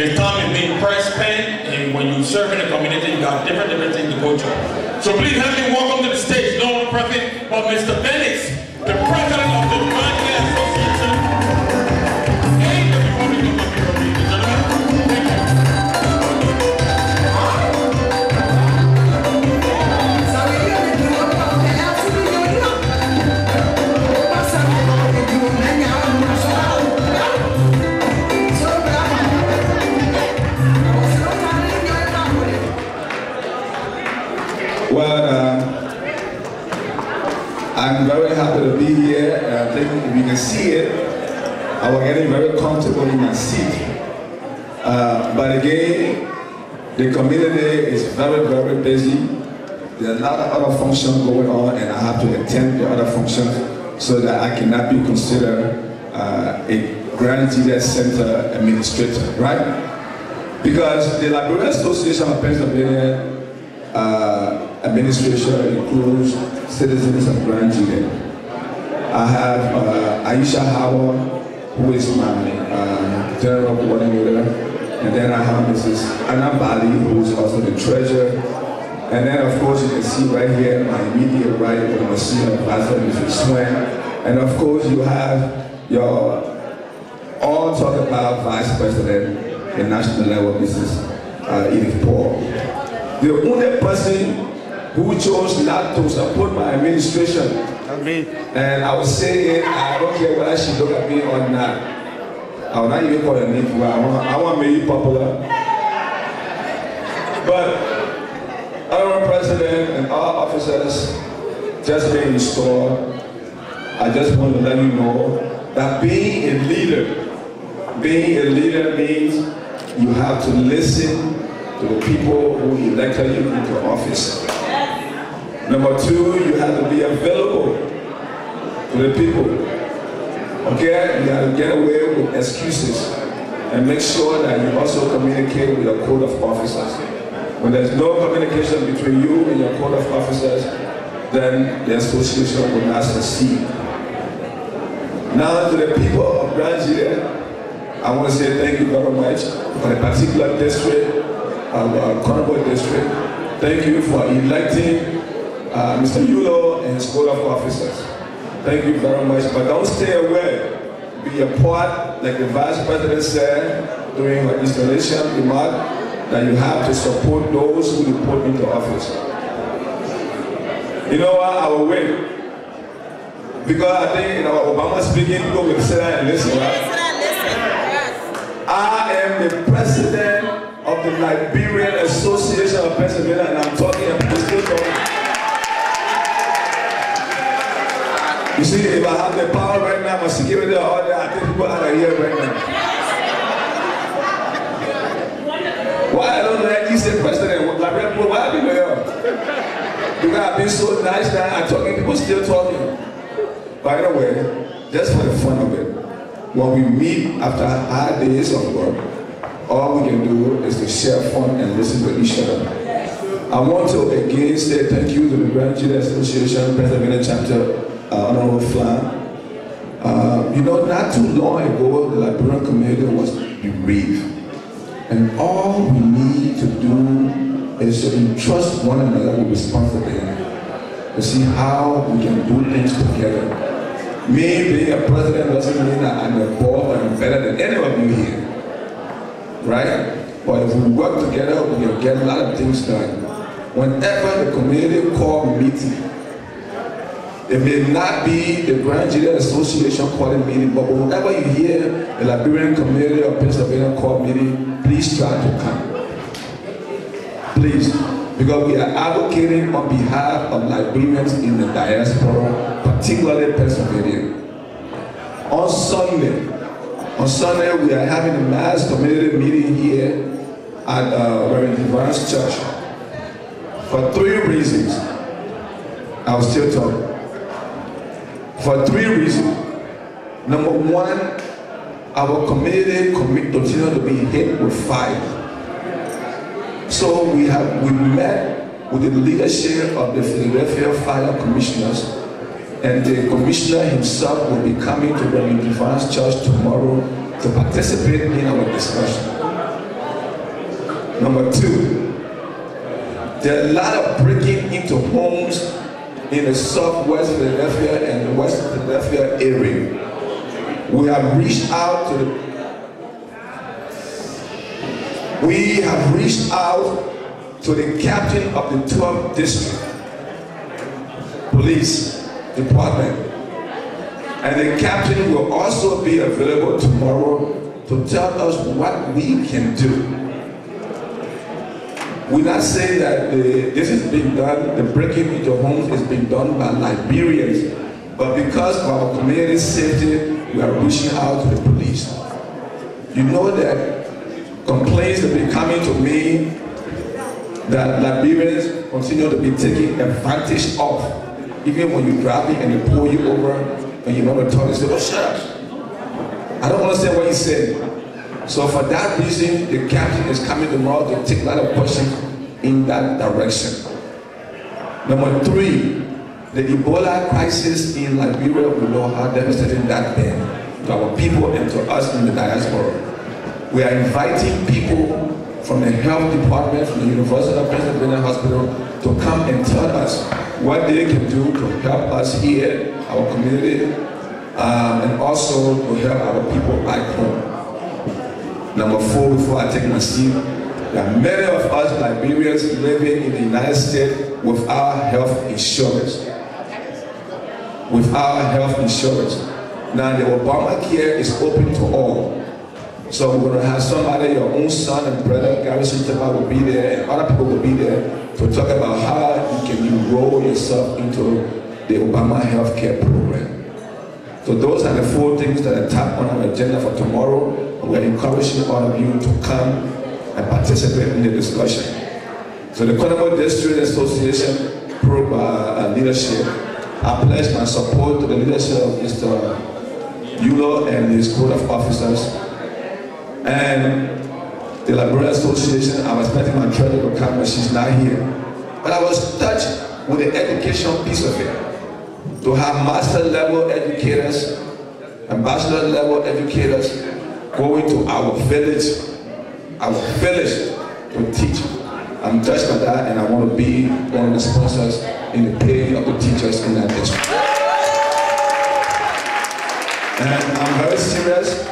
His term is named press pen, and when you serve in the community, you got different things to go through. So please help me welcome to the stage, no one present but Mr. Bennett, the president of the Grandia Association. And everyone will come up here, ladies and gentlemen. Thank you. Well, I'm very happy to be here. I think if you can see it, I was getting very comfortable in my seat. But again, the community is very, very busy. There are a lot of other functions going on, and I have to attend the other functions so that I cannot be considered a Grand Julius Center administrator, right? Because the Liberian Association of Pennsylvania administration includes citizens of Grand Julius. I have Aisha Howard, who is my general coordinator, and then I have Mrs. Anna Bali, who is also the treasurer. And then, of course, you can see right here, my immediate right, my senior advisor, Mrs. Swen. And of course, you have your all talk about Vice President at national level, Mrs. Edith Paul. The only person who chose not to support my administration, and I was saying, I don't care whether she look at me or not. I will not even call her name for her. I want to make you popular. But our president and our officers just being restored, I just want to let you know that being a leader means you have to listen to the people who elected you into office. Number two, you have to be available to the people. Okay? You have to get away with excuses and make sure that you also communicate with your code of officers. When there's no communication between you and your code of officers, then the association will not succeed. Now to the people of Grand Julius, I want to say thank you very much for the particular district of Konobo district. Thank you for electing Mr. Yulo and his code of officers. Thank you very much, but don't stay away. Be a part, like the Vice President said during her installation remark, that you have to support those who report into office. You know what, I will wait. Because I think Obama speaking, people will sit down and listen, right? I am the president of the Liberian Association of Pennsylvania, and I'm talking, I'm still talking. You see, if I have the power right now, my security are out there, I think people are here right now. Why I don't let you say president? Why are people here? Because I've been so nice that I'm talking, people still talking. By the way, just for the fun of it, when we meet after hard days of work, all we can do is to share fun and listen to each other. I want to again say thank you to the Grand Julius Association, Pennsylvania chapter, Honorable Flan. You know, not too long ago, the Liberian community was bereaved. And all we need to do is to entrust one another with responsibility, to see how we can do things together. Me being a president doesn't mean that I'm above or I'm better than any of you here. Right? But if we work together, we can get a lot of things done. Whenever the community call meeting, it may not be the Grand Julius Association calling meeting, but whenever you hear the Liberian community of Pennsylvania call meeting, please try to come. Please. Because we are advocating on behalf of Liberians in the diaspora, particularly Pennsylvania. On Sunday we are having a mass community meeting here at Reverend Divines Church. For 3 reasons. I was still talking. For 3 reasons. Number 1, our community continue to be hit with fire. So we met with the leadership of the Philadelphia Fire Commissioners, and the commissioner himself will be coming to Reverend Divines Church tomorrow to participate in our discussion. Number 2, there are a lot of breaking into homes in the southwest Philadelphia and the west Philadelphia area. We have reached out to the captain of the 12th district police department, and the captain will also be available tomorrow to tell us what we can do. We're not saying that this is being done, the breaking into homes is being done by Liberians, but because of our community safety, we are reaching out to the police. You know that complaints have been coming to me that Liberians continue to be taken advantage of. Even when you're driving and they pull you over and you want to talk, they say, oh, shut up. I don't understand what he said. So for that reason, the captain is coming tomorrow to take a lot of questions in that direction. Number 3, the Ebola crisis in Liberia, we know how devastating that been to our people and to us in the diaspora. We are inviting people from the health department, from the University of Pennsylvania Hospital, to come and tell us what they can do to help us here, our community, and also to help our people back home. Number 4, before I take my seat, there are many of us Liberians living in the United States without health insurance. Without health insurance. Now the Obamacare is open to all. So we're going to have somebody, your own son and brother, Gary Sintema will be there, and other people will be there to talk about how you can enroll yourself into the Obama healthcare program. So those are the 4 things that are top on our agenda for tomorrow. We're encouraging all of you to come and participate in the discussion. So the Konobo District Association leadership, I pledge my support to the leadership of Mr. Yulo and his board of officers. And the Liberian Association, I was expecting my treasurer to come, but she's not here. But I was touched with the education piece of it. To have master level educators and bachelor level educators going to our village to teach. I'm touched by that, and I want to be one of the sponsors in the pay of the teachers in that district. And I'm very serious.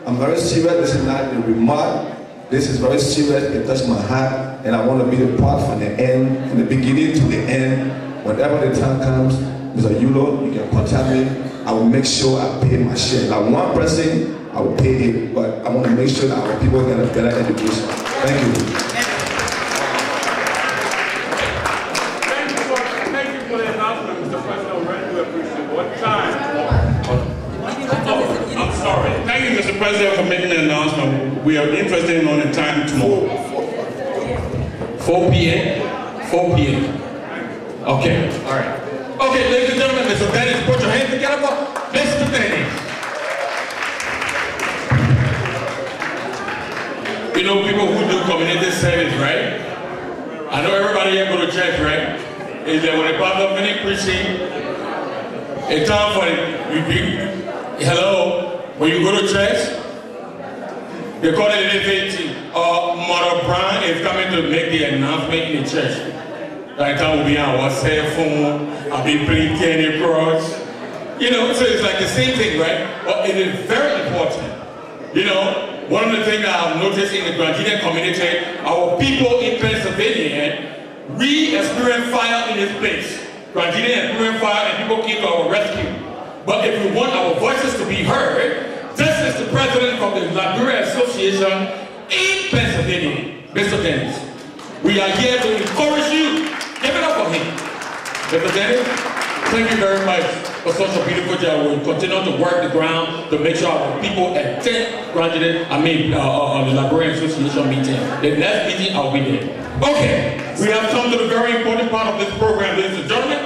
This is not a remark. This is very serious. It touched my heart, and I want to be the part from the end, from the beginning to the end. Whenever the time comes, Mr. Yulo, you can contact me. I will make sure I pay my share. Like one person, I will pay it, but I want to make sure that our people get a better education. Thank you. Thank you for the announcement, Mr. President. We really do appreciate it. What time? I'm sorry. Thank you, Mr. President, for making the announcement. We are interested in on the time tomorrow. 4 p.m. 4 p.m. Okay. All right. Okay, ladies and gentlemen, Mr. Dennis, put your hands together for Mr. Dennis. You know, people who do community service, right? I know everybody here go to church, right? Is that when the pastor finish preaching, it's time for hello, when you go to church, they call it an event. Mother Brown is coming to make the announcement in the church. Right now we'll be on our cell phone, I'll be playing Candy Crush. You know, so it's like the same thing, right? But it is very important. You know, one of the things that I've noticed in the Grandidian community, our people in Pennsylvania, we experience fire in this place. Grandidian experienced fire and people came to our rescue. But if we want our voices to be heard, this is the president of the Inaugural Association in Pennsylvania, Mr. Dennis. We are here to encourage you. Give it up for him. Mr. Dennis, thank you very much for such a beautiful job. We'll continue to work the ground to make sure our people attend the Liberian Association meeting. The next meeting, I'll be there. Okay, we have come to the very important part of this program, ladies and gentlemen.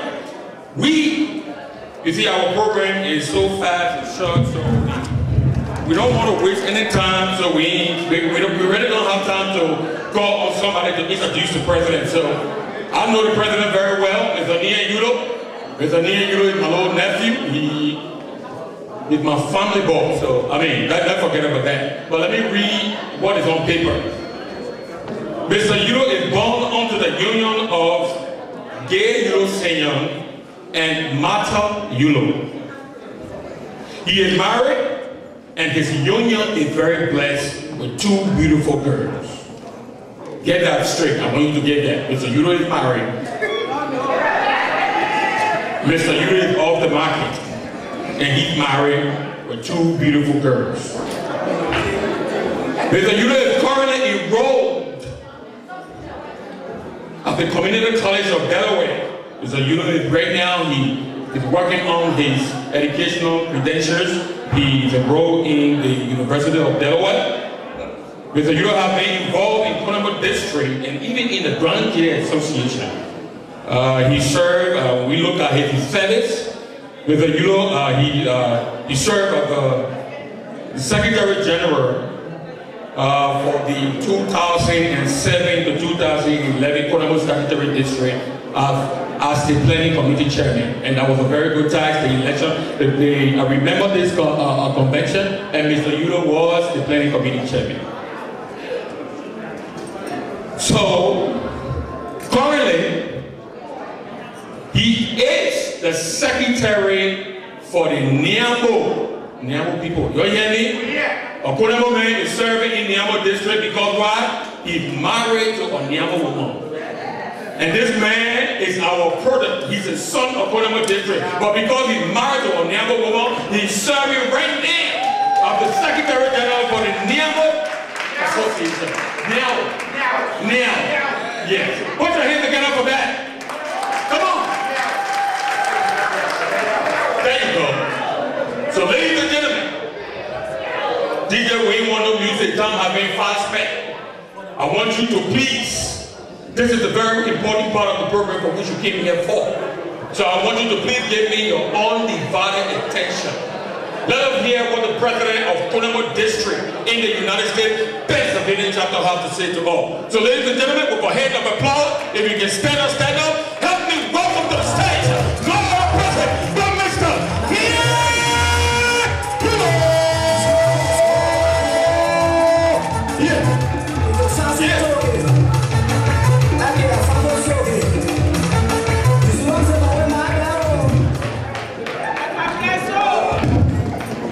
You see, our program is so fast and short, so we don't want to waste any time, so we really don't have time to call on somebody to introduce the president. So I know the president very well, Mr. Nathaniel. Mr. Nathaniel is my little nephew. He's my family boy, so let's forget about that. But let me read what is on paper. Mr. Yulo is born onto the union of Gay Yulo Senyang and Mata Yulo. He is married, and his union is very blessed with 2 beautiful girls. Get that straight. I want you to get that. Mr. Yulo is married. Mr. Yulo is off the market, and he's married with 2 beautiful girls. Mr. Yulo is currently enrolled at the Community College of Delaware. Mr. Yulo is right now, he is working on his educational credentials. He is enrolled in the University of Delaware. Mr. Yulo has been involved in Konobo District and even in the Grand Care Association. He served, we look at his service. Mr. Yulo, he served as the Secretary General for the 2007 to 2011 Konobo Statutory District as the Planning Committee Chairman. And that was a very good task, the election. I remember this convention, and Mr. Yulo was the Planning Committee Chairman. So, currently, he is the Secretary for the Niambo people. You hear me? Yeah. A Konobo man is serving in Niambo district because why? He's married to a Niambo woman. And this man is our product. He's a son of Konobo district. But because he's married to a Niambo woman, he's serving right now as the Secretary General for the Niambo Association. Now. Yes. Put your hands together for that. Come on. There you go. So ladies and gentlemen, DJ Wayne want to use the time have been fast spent. I want you to please, this is a very important part of the program for which you came here for. So I want you to please give me your undivided attention. Let us hear what the president of Konobo District in the United States, Pennsylvania chapter has to say to all. So ladies and gentlemen, with a hand of applause, if you can stand up, help me welcome to the stage, Lord President, the Mr.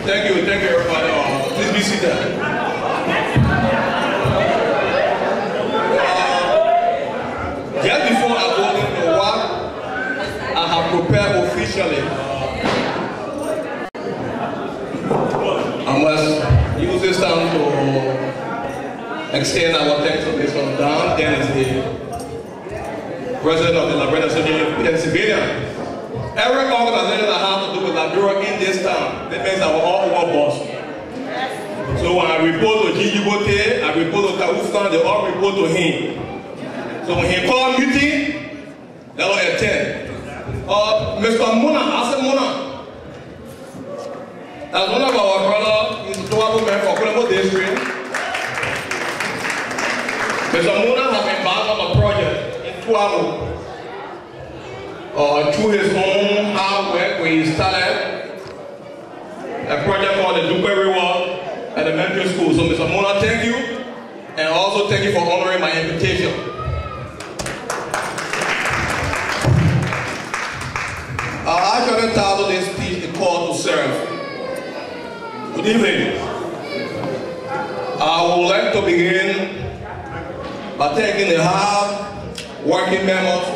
Thank you everybody. Please be seated. Just before I go into work, I have prepared officially. I must use this time to extend our thanks to Mr. Dan Dennis, the president of the Liberia City of Pennsylvania. Every organization that has to do with Liberia in this town, that means our all over boss. So when I report to Gigi Bote, I report to Kaufman, they all report to him. So when he called meeting, they will attend. Mr. Muna, I said Muna. That's one of our brothers, he's a Konobo man for Konobo District. Mr. Muna has embarked on a project in Tuabu. Through his own hard work, where he started a project called the Duperry Walk Elementary School. So Mr. Mona, thank you, and also thank you for honoring my invitation. I actually titled this speech, "The Call to Serve." Good evening. I would like to begin by thanking the hard working members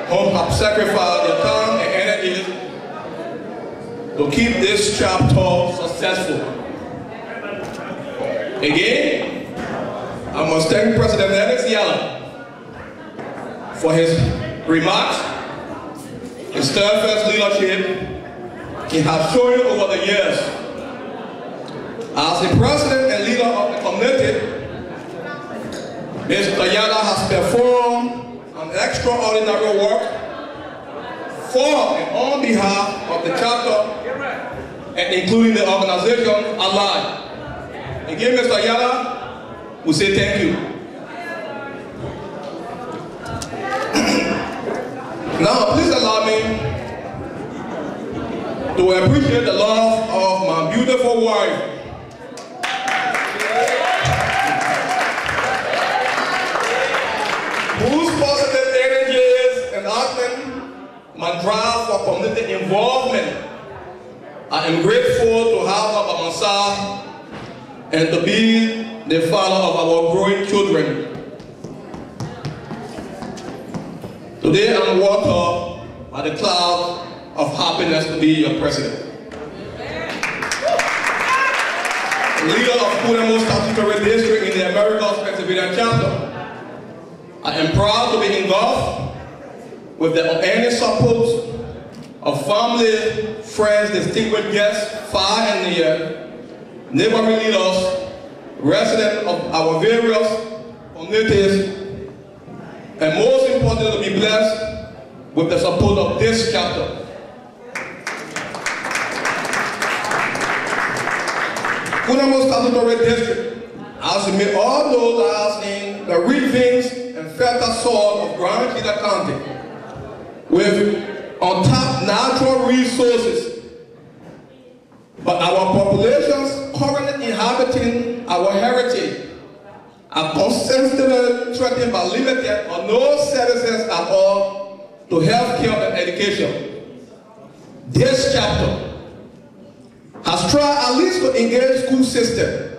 who have sacrificed their time and energy to keep this chapter successful. Again, I must thank President Alex Yala for his remarks, his steadfast leadership he has shown over the years. As the president and leader of the community, Mr. Yala has performed an extraordinary work for and on behalf of the chapter and including the organization alike. Again, Mr. Yala, we say thank you. Now, please allow me to appreciate the love of my beautiful wife. and drive for community involvement. I am grateful to have her by my side and to be the father of our growing children. Today I'm walked up by the cloud of happiness to be your president. Leader of Konobo Statutory District in the Americas Pennsylvania chapter. I am proud to be engulfed with the unending support of family, friends, distinguished guests, far and near, neighboring leaders, residents of our various communities, and most importantly, to be blessed with the support of this chapter. Konobo Statutory District, as you may all know, lies in the rich veins and fertile soil of Grand Gila County, with untapped natural resources. But our populations currently inhabiting our heritage are constantly threatened by limited or no services at all to healthcare and education. This chapter has tried at least to engage school system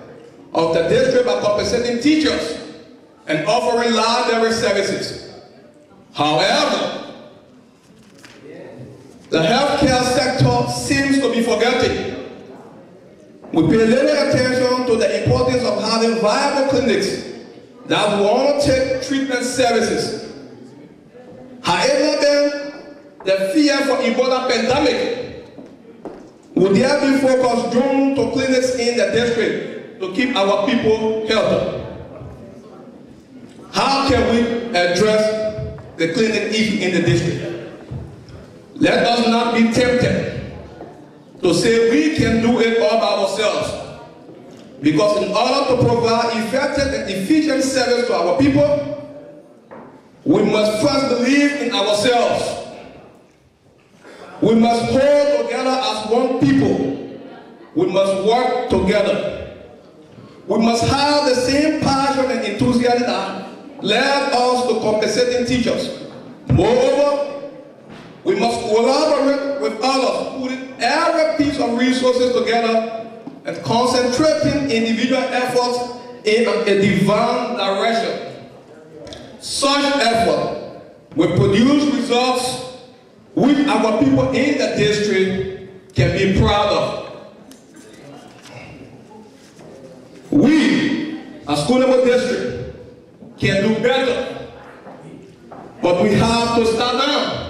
of the district by compensating teachers and offering library services. However, the healthcare sector seems to be forgetting. We pay little attention to the importance of having viable clinics that want to take treatment services. However, the fear for Ebola pandemic would there be focused due to clinics in the district to keep our people healthy? How can we address the clinic issue in the district? Let us not be tempted to say we can do it all by ourselves. Because in order to provide effective and efficient service to our people, we must first believe in ourselves. We must hold together as one people. We must work together. We must have the same passion and enthusiasm that led us to compensating teachers. Moreover, we must collaborate with others, putting every piece of resources together and concentrating individual efforts in a divine direction. Such effort will produce results which our people in the district can be proud of. We, as Konobo District, can do better, but we have to start now.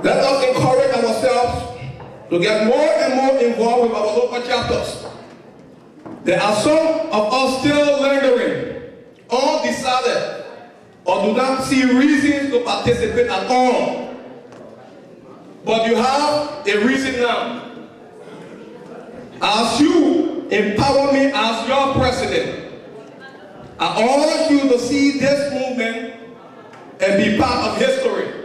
Let us encourage ourselves to get more and more involved with our local chapters. There are some of us still lingering, undecided, or do not see reasons to participate at all. But you have a reason now. As you empower me as your president, I urge you to see this movement and be part of history.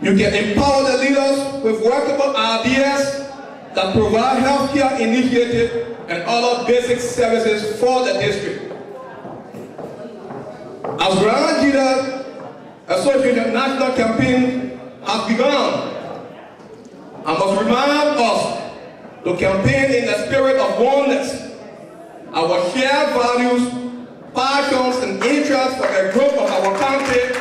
You can empower the leaders with workable ideas that provide healthcare initiatives and other basic services for the district. As Grand Gila Association National Campaign has begun, I must remind us to campaign in the spirit of oneness. Our shared values, passions, and interests for the growth of our country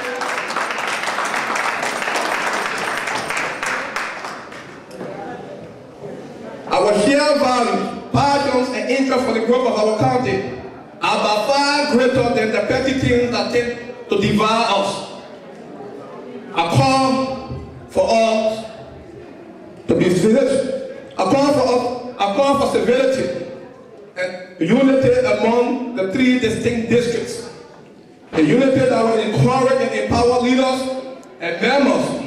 for the growth of our country are by far greater than the petty things that tend to divide us. I call for us to be serious. I call for civility and unity among the three distinct districts. A unity that will encourage and empower leaders and members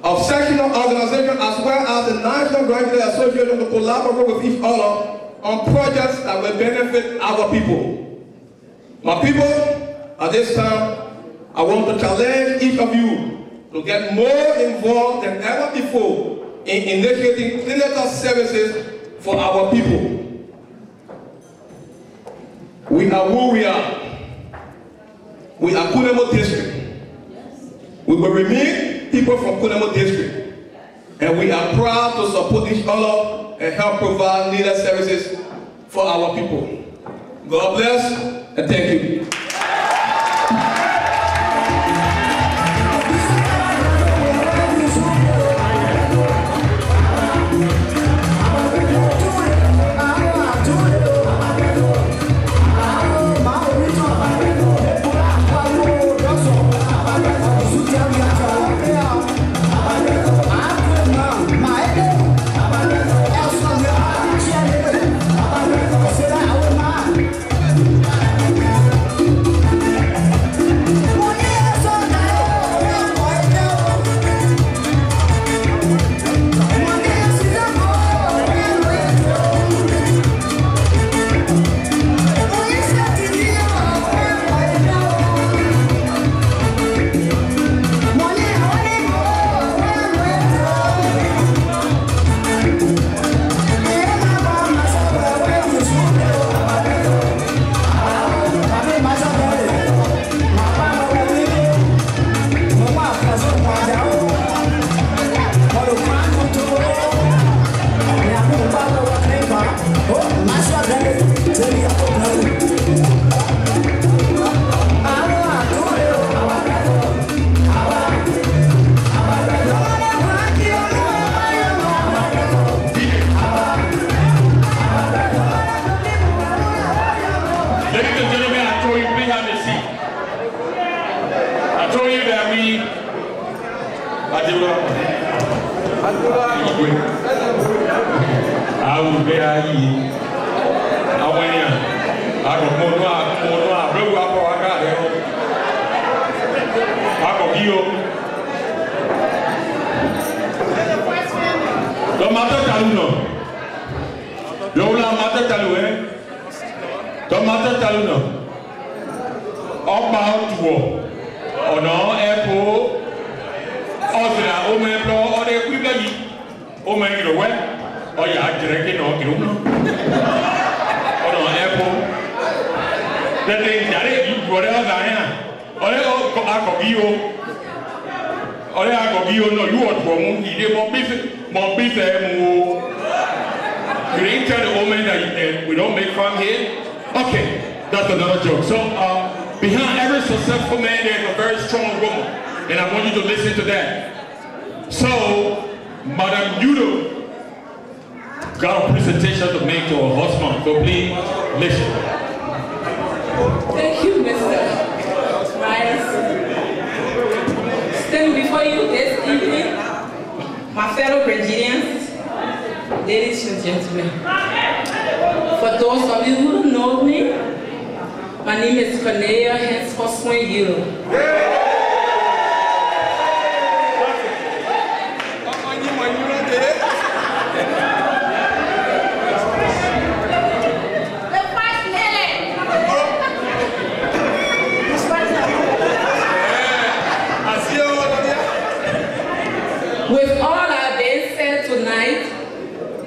of sectional organizations as well as the National Grand Gila Association to collaborate with each other on projects that will benefit our people. My people, at this time, I want to challenge each of you to get more involved than ever before in initiating clinical services for our people. We are who we are. we are Konobo district. We will remain people from Konobo district. And we are proud to support each other and help provide needed services for our people. God bless and thank you.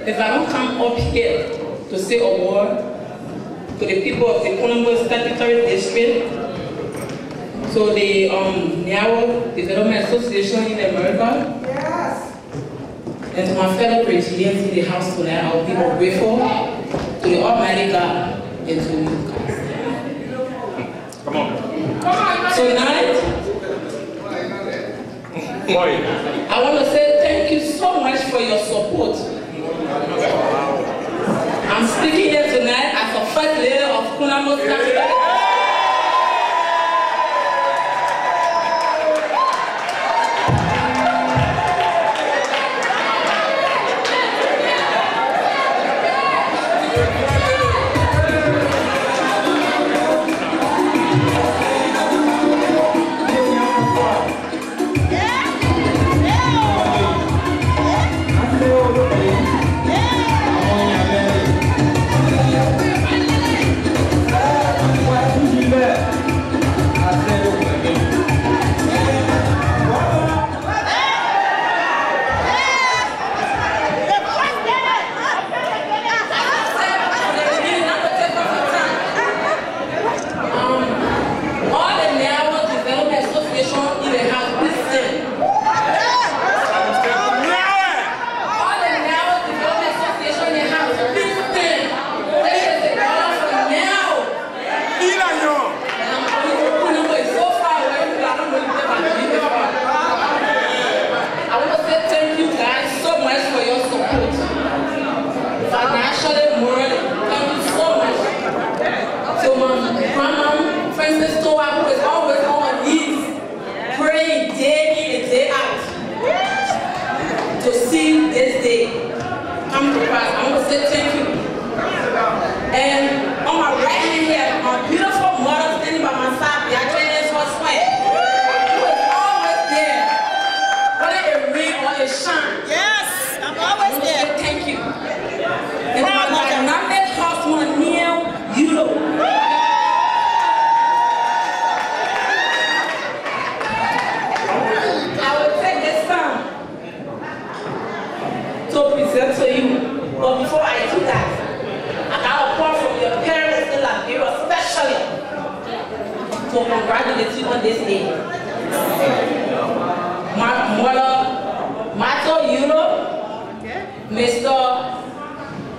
If I don't come up here to say a word to the people of the Konobo Statutory District, so the Inaugural Development Association in America, yes, and to my fellow Brazilians in the house tonight, I will be more grateful to the Almighty God and to you guys. Come on. Tonight, I want to say thank you so much for your support. I'm speaking here tonight as a first lady of Konobo Statutory. Yeah. this day come to pass, I want to say thank you. And on my right hand here, my beautiful mother standing by my side, the Chinese husband, who is always there, whether it rain or it shine. Yes, I'm always there. Thank you. And my dynamic husband, Neil, you know. To present to you, but before I do that, I got a call from your parents in Liberia, especially to congratulate you on this day. My mother, Mato Euro, Mr.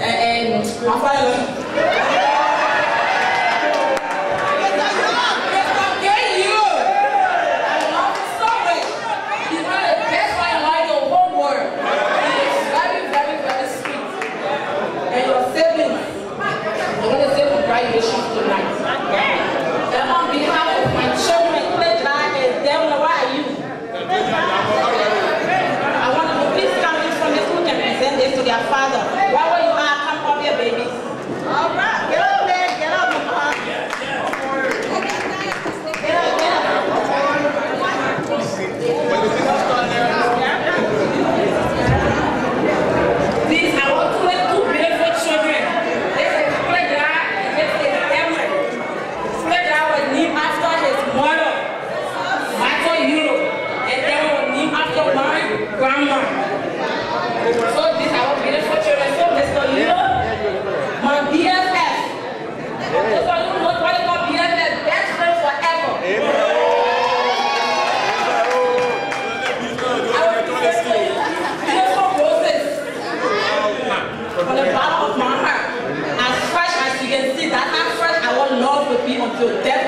and my father. Tonight. And on behalf of my children, Krayee and Nathaniel, where are you? I want you to please come in from this room and present this to their father. Wherever you are, come up here, babies. All right, get up there, get up, Mama. Get up, get up. These are our two beautiful children. This is Krayee. After his mother, Michael Euro, and then we were named after my grandma. So these are our beautiful children. So Mr. Euro, my BFF. So you know what they call BFF, best friend forever. I will present to you beautiful roses from the bottom of my heart. As fresh as you can see, that's how fresh our love will be until death.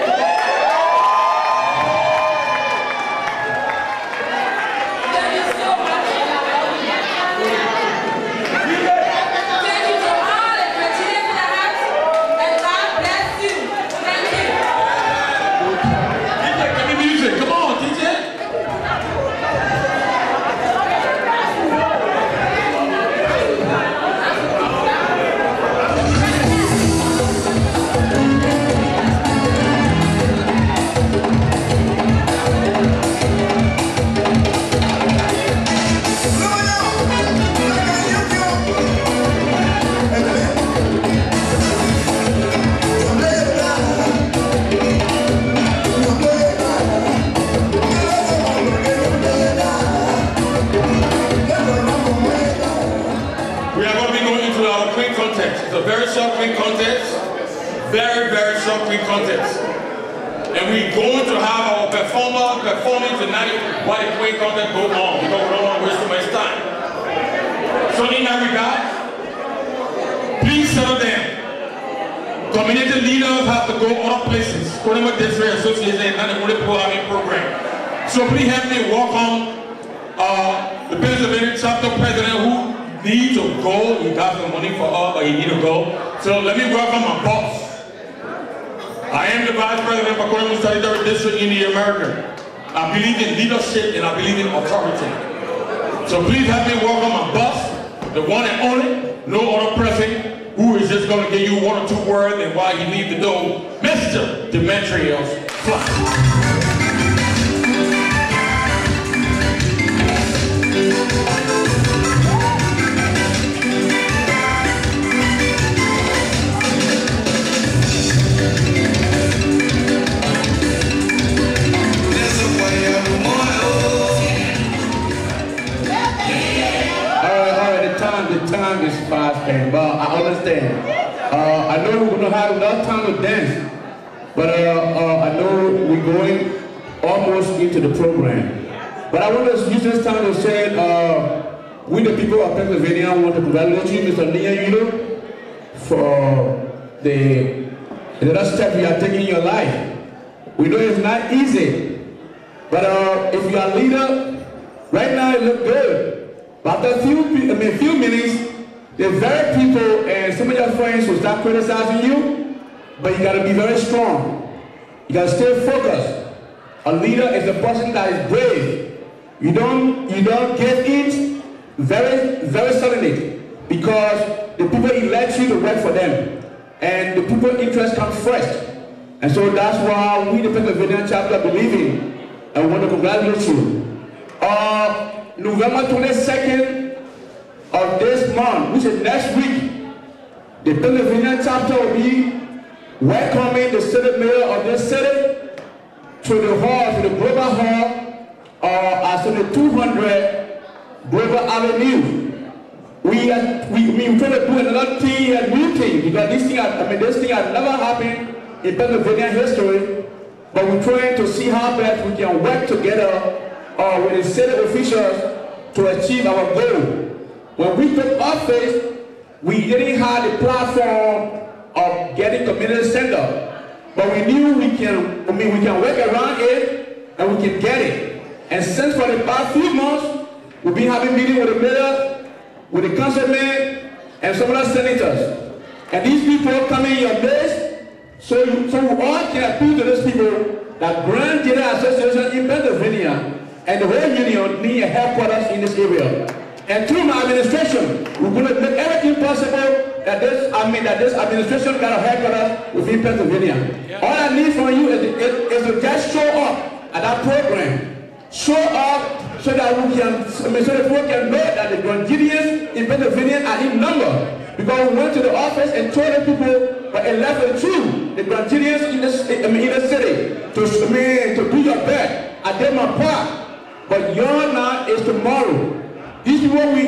It's a very short quick contest, very short quick contest. And we're going to have our performer performing tonight while the quick contest goes on, because we don't want to waste too much time. So in that regard, please settle down. Community leaders have to go other places. Konobo District Association is not the only programming program. So please help me welcome the Pennsylvania chapter president who need to go. He got some money for us, but he need to go. So let me welcome my boss. I am the vice president for Konobo Sanitary District in the America. I believe in leadership and I believe in authority. So please help me welcome my boss, the one and only, no other person, who is just going to give you one or two words and why you need to know, Mr. Demetrius Fly. The time is fast, but I understand. I know we're going to have enough time to dance, but I know we're going almost into the program. But I want to use this time to say, we the people of Pennsylvania want to congratulate you, Mr. Nathaniel, for the last step you are taking in your life. We know it's not easy, but if you are a leader, right now it looks good. But after a few minutes, the very people and some of your friends will start criticizing you, but you gotta be very strong. You gotta stay focused. A leader is a person that is brave. You don't give in very, very suddenly, because the people elect you to work for them, and the people's interest comes first. And so that's why we, the Pennsylvania chapter, believe in, and we want to congratulate you. November 22nd of this month, which is next week, the Pennsylvania chapter will be welcoming the city mayor of this city to the hall, to the Global Hall, as on the 200 Global Avenue. We're trying to do another thing, a new thing, because this thing has never happened in Pennsylvania history, but we're trying to see how best we can work together with the city officials to achieve our goal. When we took office, we didn't have the platform of getting community center, but we knew we can work around it and we can get it. And since for the past few months, we've been having meetings with the mayor, with the councilmen, and some other senators. And these people come in your midst, so we all can appeal to these people that Grand General Association in Pennsylvania and the whole union need a headquarters in this area. And through my administration, we're going to make everything possible that this administration got a headquarters within Pennsylvania. Yeah. All I need from you is to just show up at that program. Show up so that we can, so that people can know that the Grandidians in Pennsylvania are in number. Because we went to the office and told the people by 11-2, the Grandidians in the city, to do your best. I did my part. But your now is tomorrow. These people we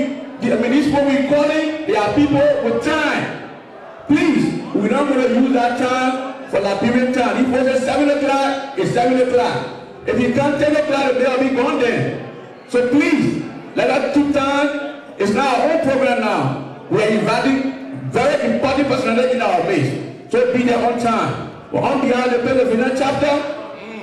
calling, they are people with time. Please, we're not going to use that time for Liberian time. If it's 7 o'clock, it's 7 o'clock. If you can't 10 o'clock, they'll be gone then. So please, let us keep time. It's now our own program now. We are inviting very important personalities in our midst. So be there on time. But on behalf of the Pennsylvania chapter,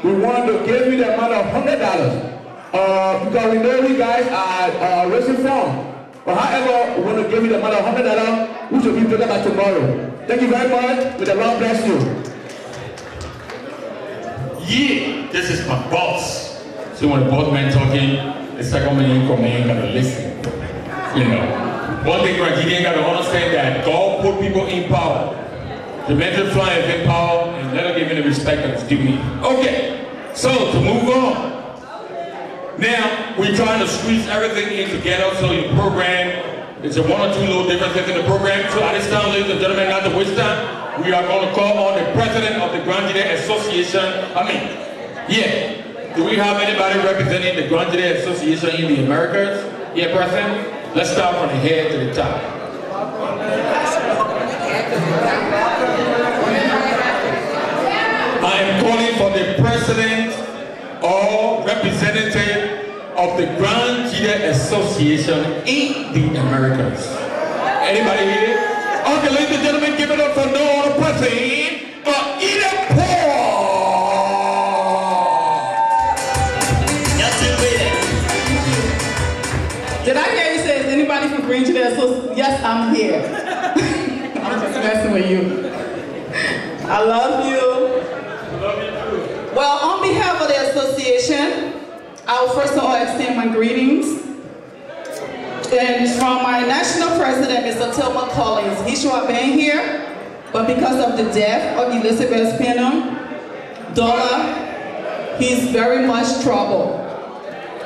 we want to give you the amount of $100. Because we know you guys are raising funds. But however, we want to give you the amount of $100, which will be paid by tomorrow. Thank you very much. May the Lord bless you. Yeah, this is my boss. So when the boss man talking, the second man in command gotta listen. You know, one thing Grandidian gotta understand that God put people in power. The mental fly is in power, and let them give him the respect that is due me. Okay, so to move on. Now, we're trying to squeeze everything in together so your program, it's a 1 or 2 little differences in the program. So at this time, ladies and gentlemen, not to waste time, we are going to call on the president of the Grandidian Association. Do we have anybody representing the Grandidian Association in the Americas? Yeah, President? Let's start from the head to the top. I am calling for the president or representative of the Grandidian Association in the Americas. Anybody here? Okay, ladies and gentlemen, give it up for no other person but Inaugural. Did I hear you say, is anybody from Grandidian Association? Yes, I'm here. I'm just messing with you. I love you. Well, on behalf of the association, I will first of all extend my greetings. And from my national president, Mr. Tillman Collins, he should have been here, but because of the death of Elizabeth Pinham, Dollar, he's very much troubled.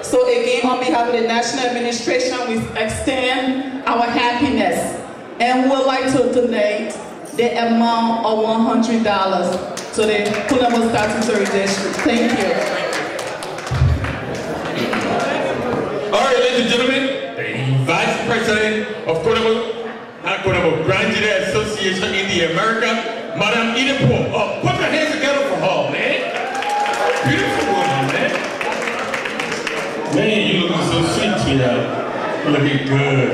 So again, on behalf of the national administration, we extend our happiness. And we would like to donate the amount of $100 to the Konobo Statutory District. Thank you. All right, ladies and gentlemen, the Vice President of Konobo Grandidian Association in the America, Madam Inaugural. Put your hands together for her, man. Beautiful woman, man. Man, you looking so sweet, sweetheart. Looking good.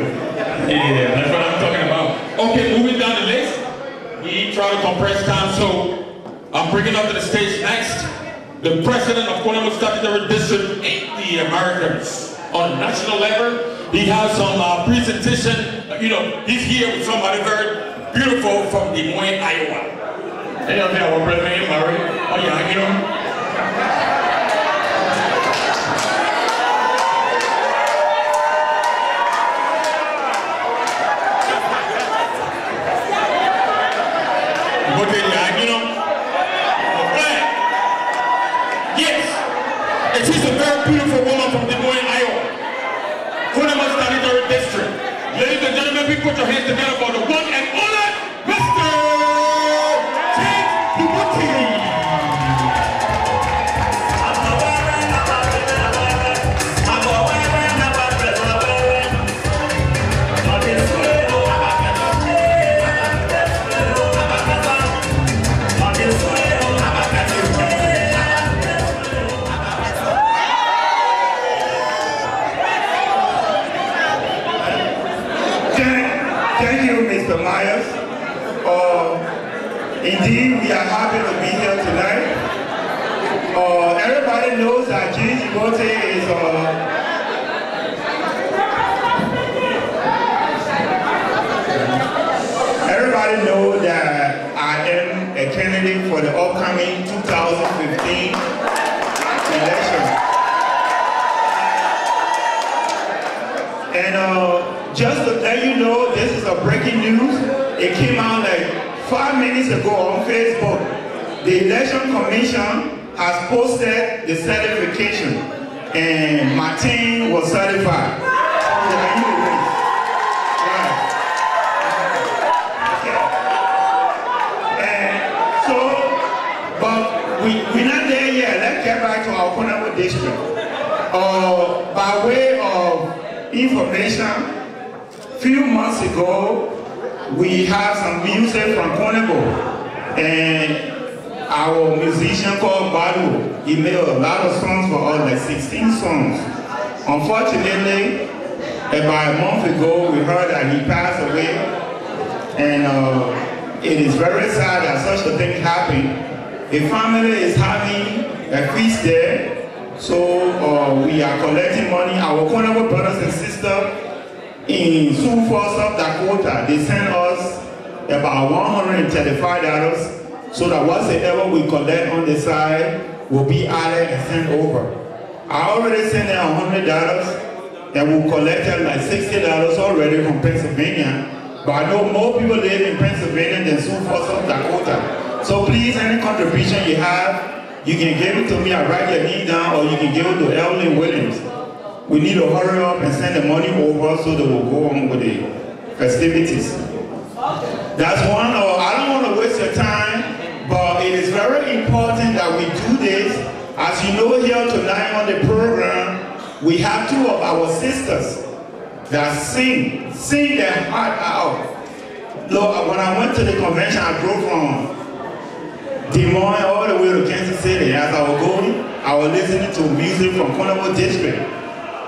Yeah, that's what I'm talking about. Okay, moving down the list. We try to compress time, so I'm bringing up to the stage next the president of Konobo Statutory District in the Americas. On national level, he has some presentation. You know, he's here with somebody very beautiful from Des Moines, Iowa. Hey, I'm here, our president, Murray. Oh yeah, you know. beautiful woman from Des Moines, Iowa. Konobo Sanitary District. Ladies and gentlemen, please put your hands together for the one and only Mr. Thank you, Mr. Myers. Indeed, we are happy to be here tonight. Everybody knows that Gigi Bote is everybody knows that I am a candidate for the upcoming 2015 election. And just to let you know, this is a breaking news. It came out like 5 minutes ago on Facebook. The Election Commission has posted the certification, and my team was certified. And so, but we're not there yet. Let's get back to our Konobo district. By way of information, few months ago, we had some music from Konobo, and our musician called Badu, he made a lot of songs for us, like 16 songs. Unfortunately, about a month ago, we heard that he passed away, and it is very sad that such a thing happened. The family is having a feast there, so we are collecting money. Our Konobo brothers and sisters in Sioux Falls, South Dakota, they sent us about $135 so that whatsoever we collect on the side will be added and sent over. I already sent them $100 and we collected like $60 already from Pennsylvania, but I know more people live in Pennsylvania than Sioux Falls, South Dakota. So please, any contribution you have, you can give it to me. I write your name down, or you can give it to Evelyn Williams. We need to hurry up and send the money over so that we'll go on with the festivities. That's one. I don't want to waste your time, but it is very important that we do this. As you know, here tonight on the program, we have two of our sisters that sing their heart out. Look, when I went to the convention, I drove from Des Moines all the way to Kansas City. As I was going, I was listening to music from Konobo District,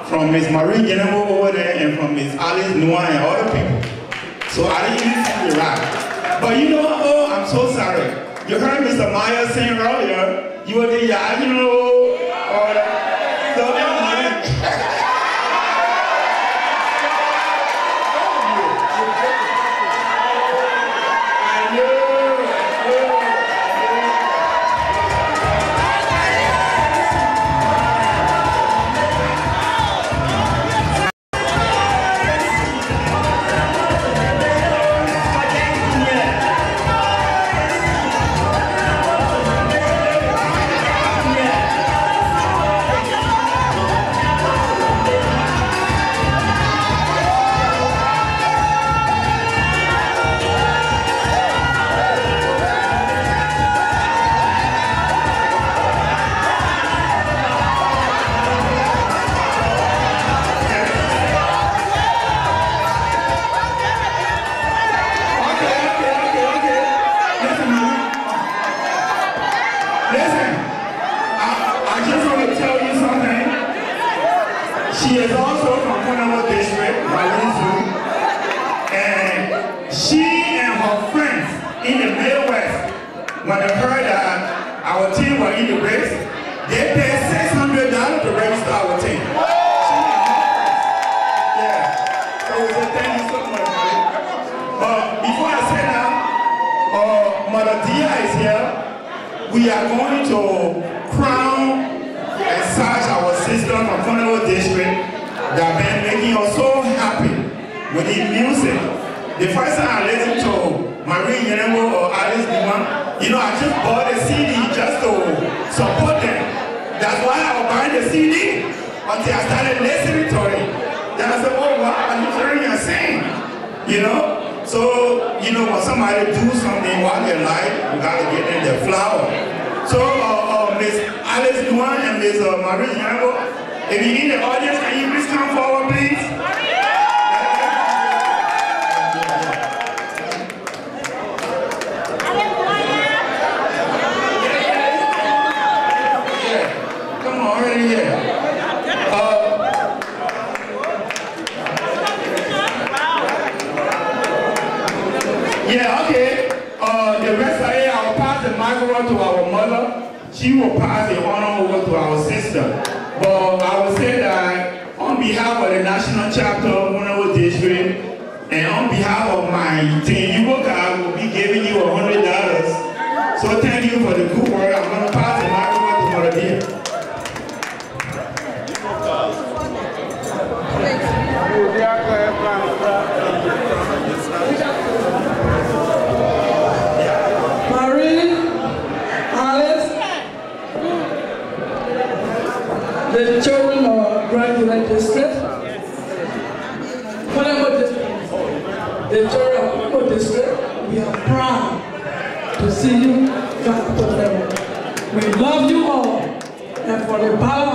from Miss Marie Genemo over there, and from Miss Alice Noir and other people. So I didn't even see the rap. But you know, I'm so sorry. You heard Mr. Myers sing earlier. You were there, yeah, you know, all that. So she is also from Konobo District, and she and her friends in the Midwest, when they heard that our team were in the race, they paid $600 to register our team. Yeah, so we say thank you so much, man. Before I say that, Mother Dia is here. We are going to crown and such our sister from Konobo District that been making us so happy with the music. The first time I listened to Marie Genemo or Alice Diwan, you know, I just bought a CD just to support them. That's why I was buying the CD until I started listening to it. Then I said, oh wow, I'm hearing you sing. You know? So, you know, when somebody do something while they're alive, you gotta get them their flower. So, Miss Alice Duan and Miss Marie Yango, if you're in the audience, can you please come forward, please? Yeah, okay. The rest of it, I'll pass the microphone to our mother. She will pass the honor over to our sister. But I will say that on behalf of the National Chapter of Konobo District and on behalf of my team, I will be giving you $100. So thank you for the good work. I'm going to pass the microphone to Mother Dear. The children of Graduate District, Konobo District, the children of Konobo District, we are proud to see you come to them. We love you all, and for the power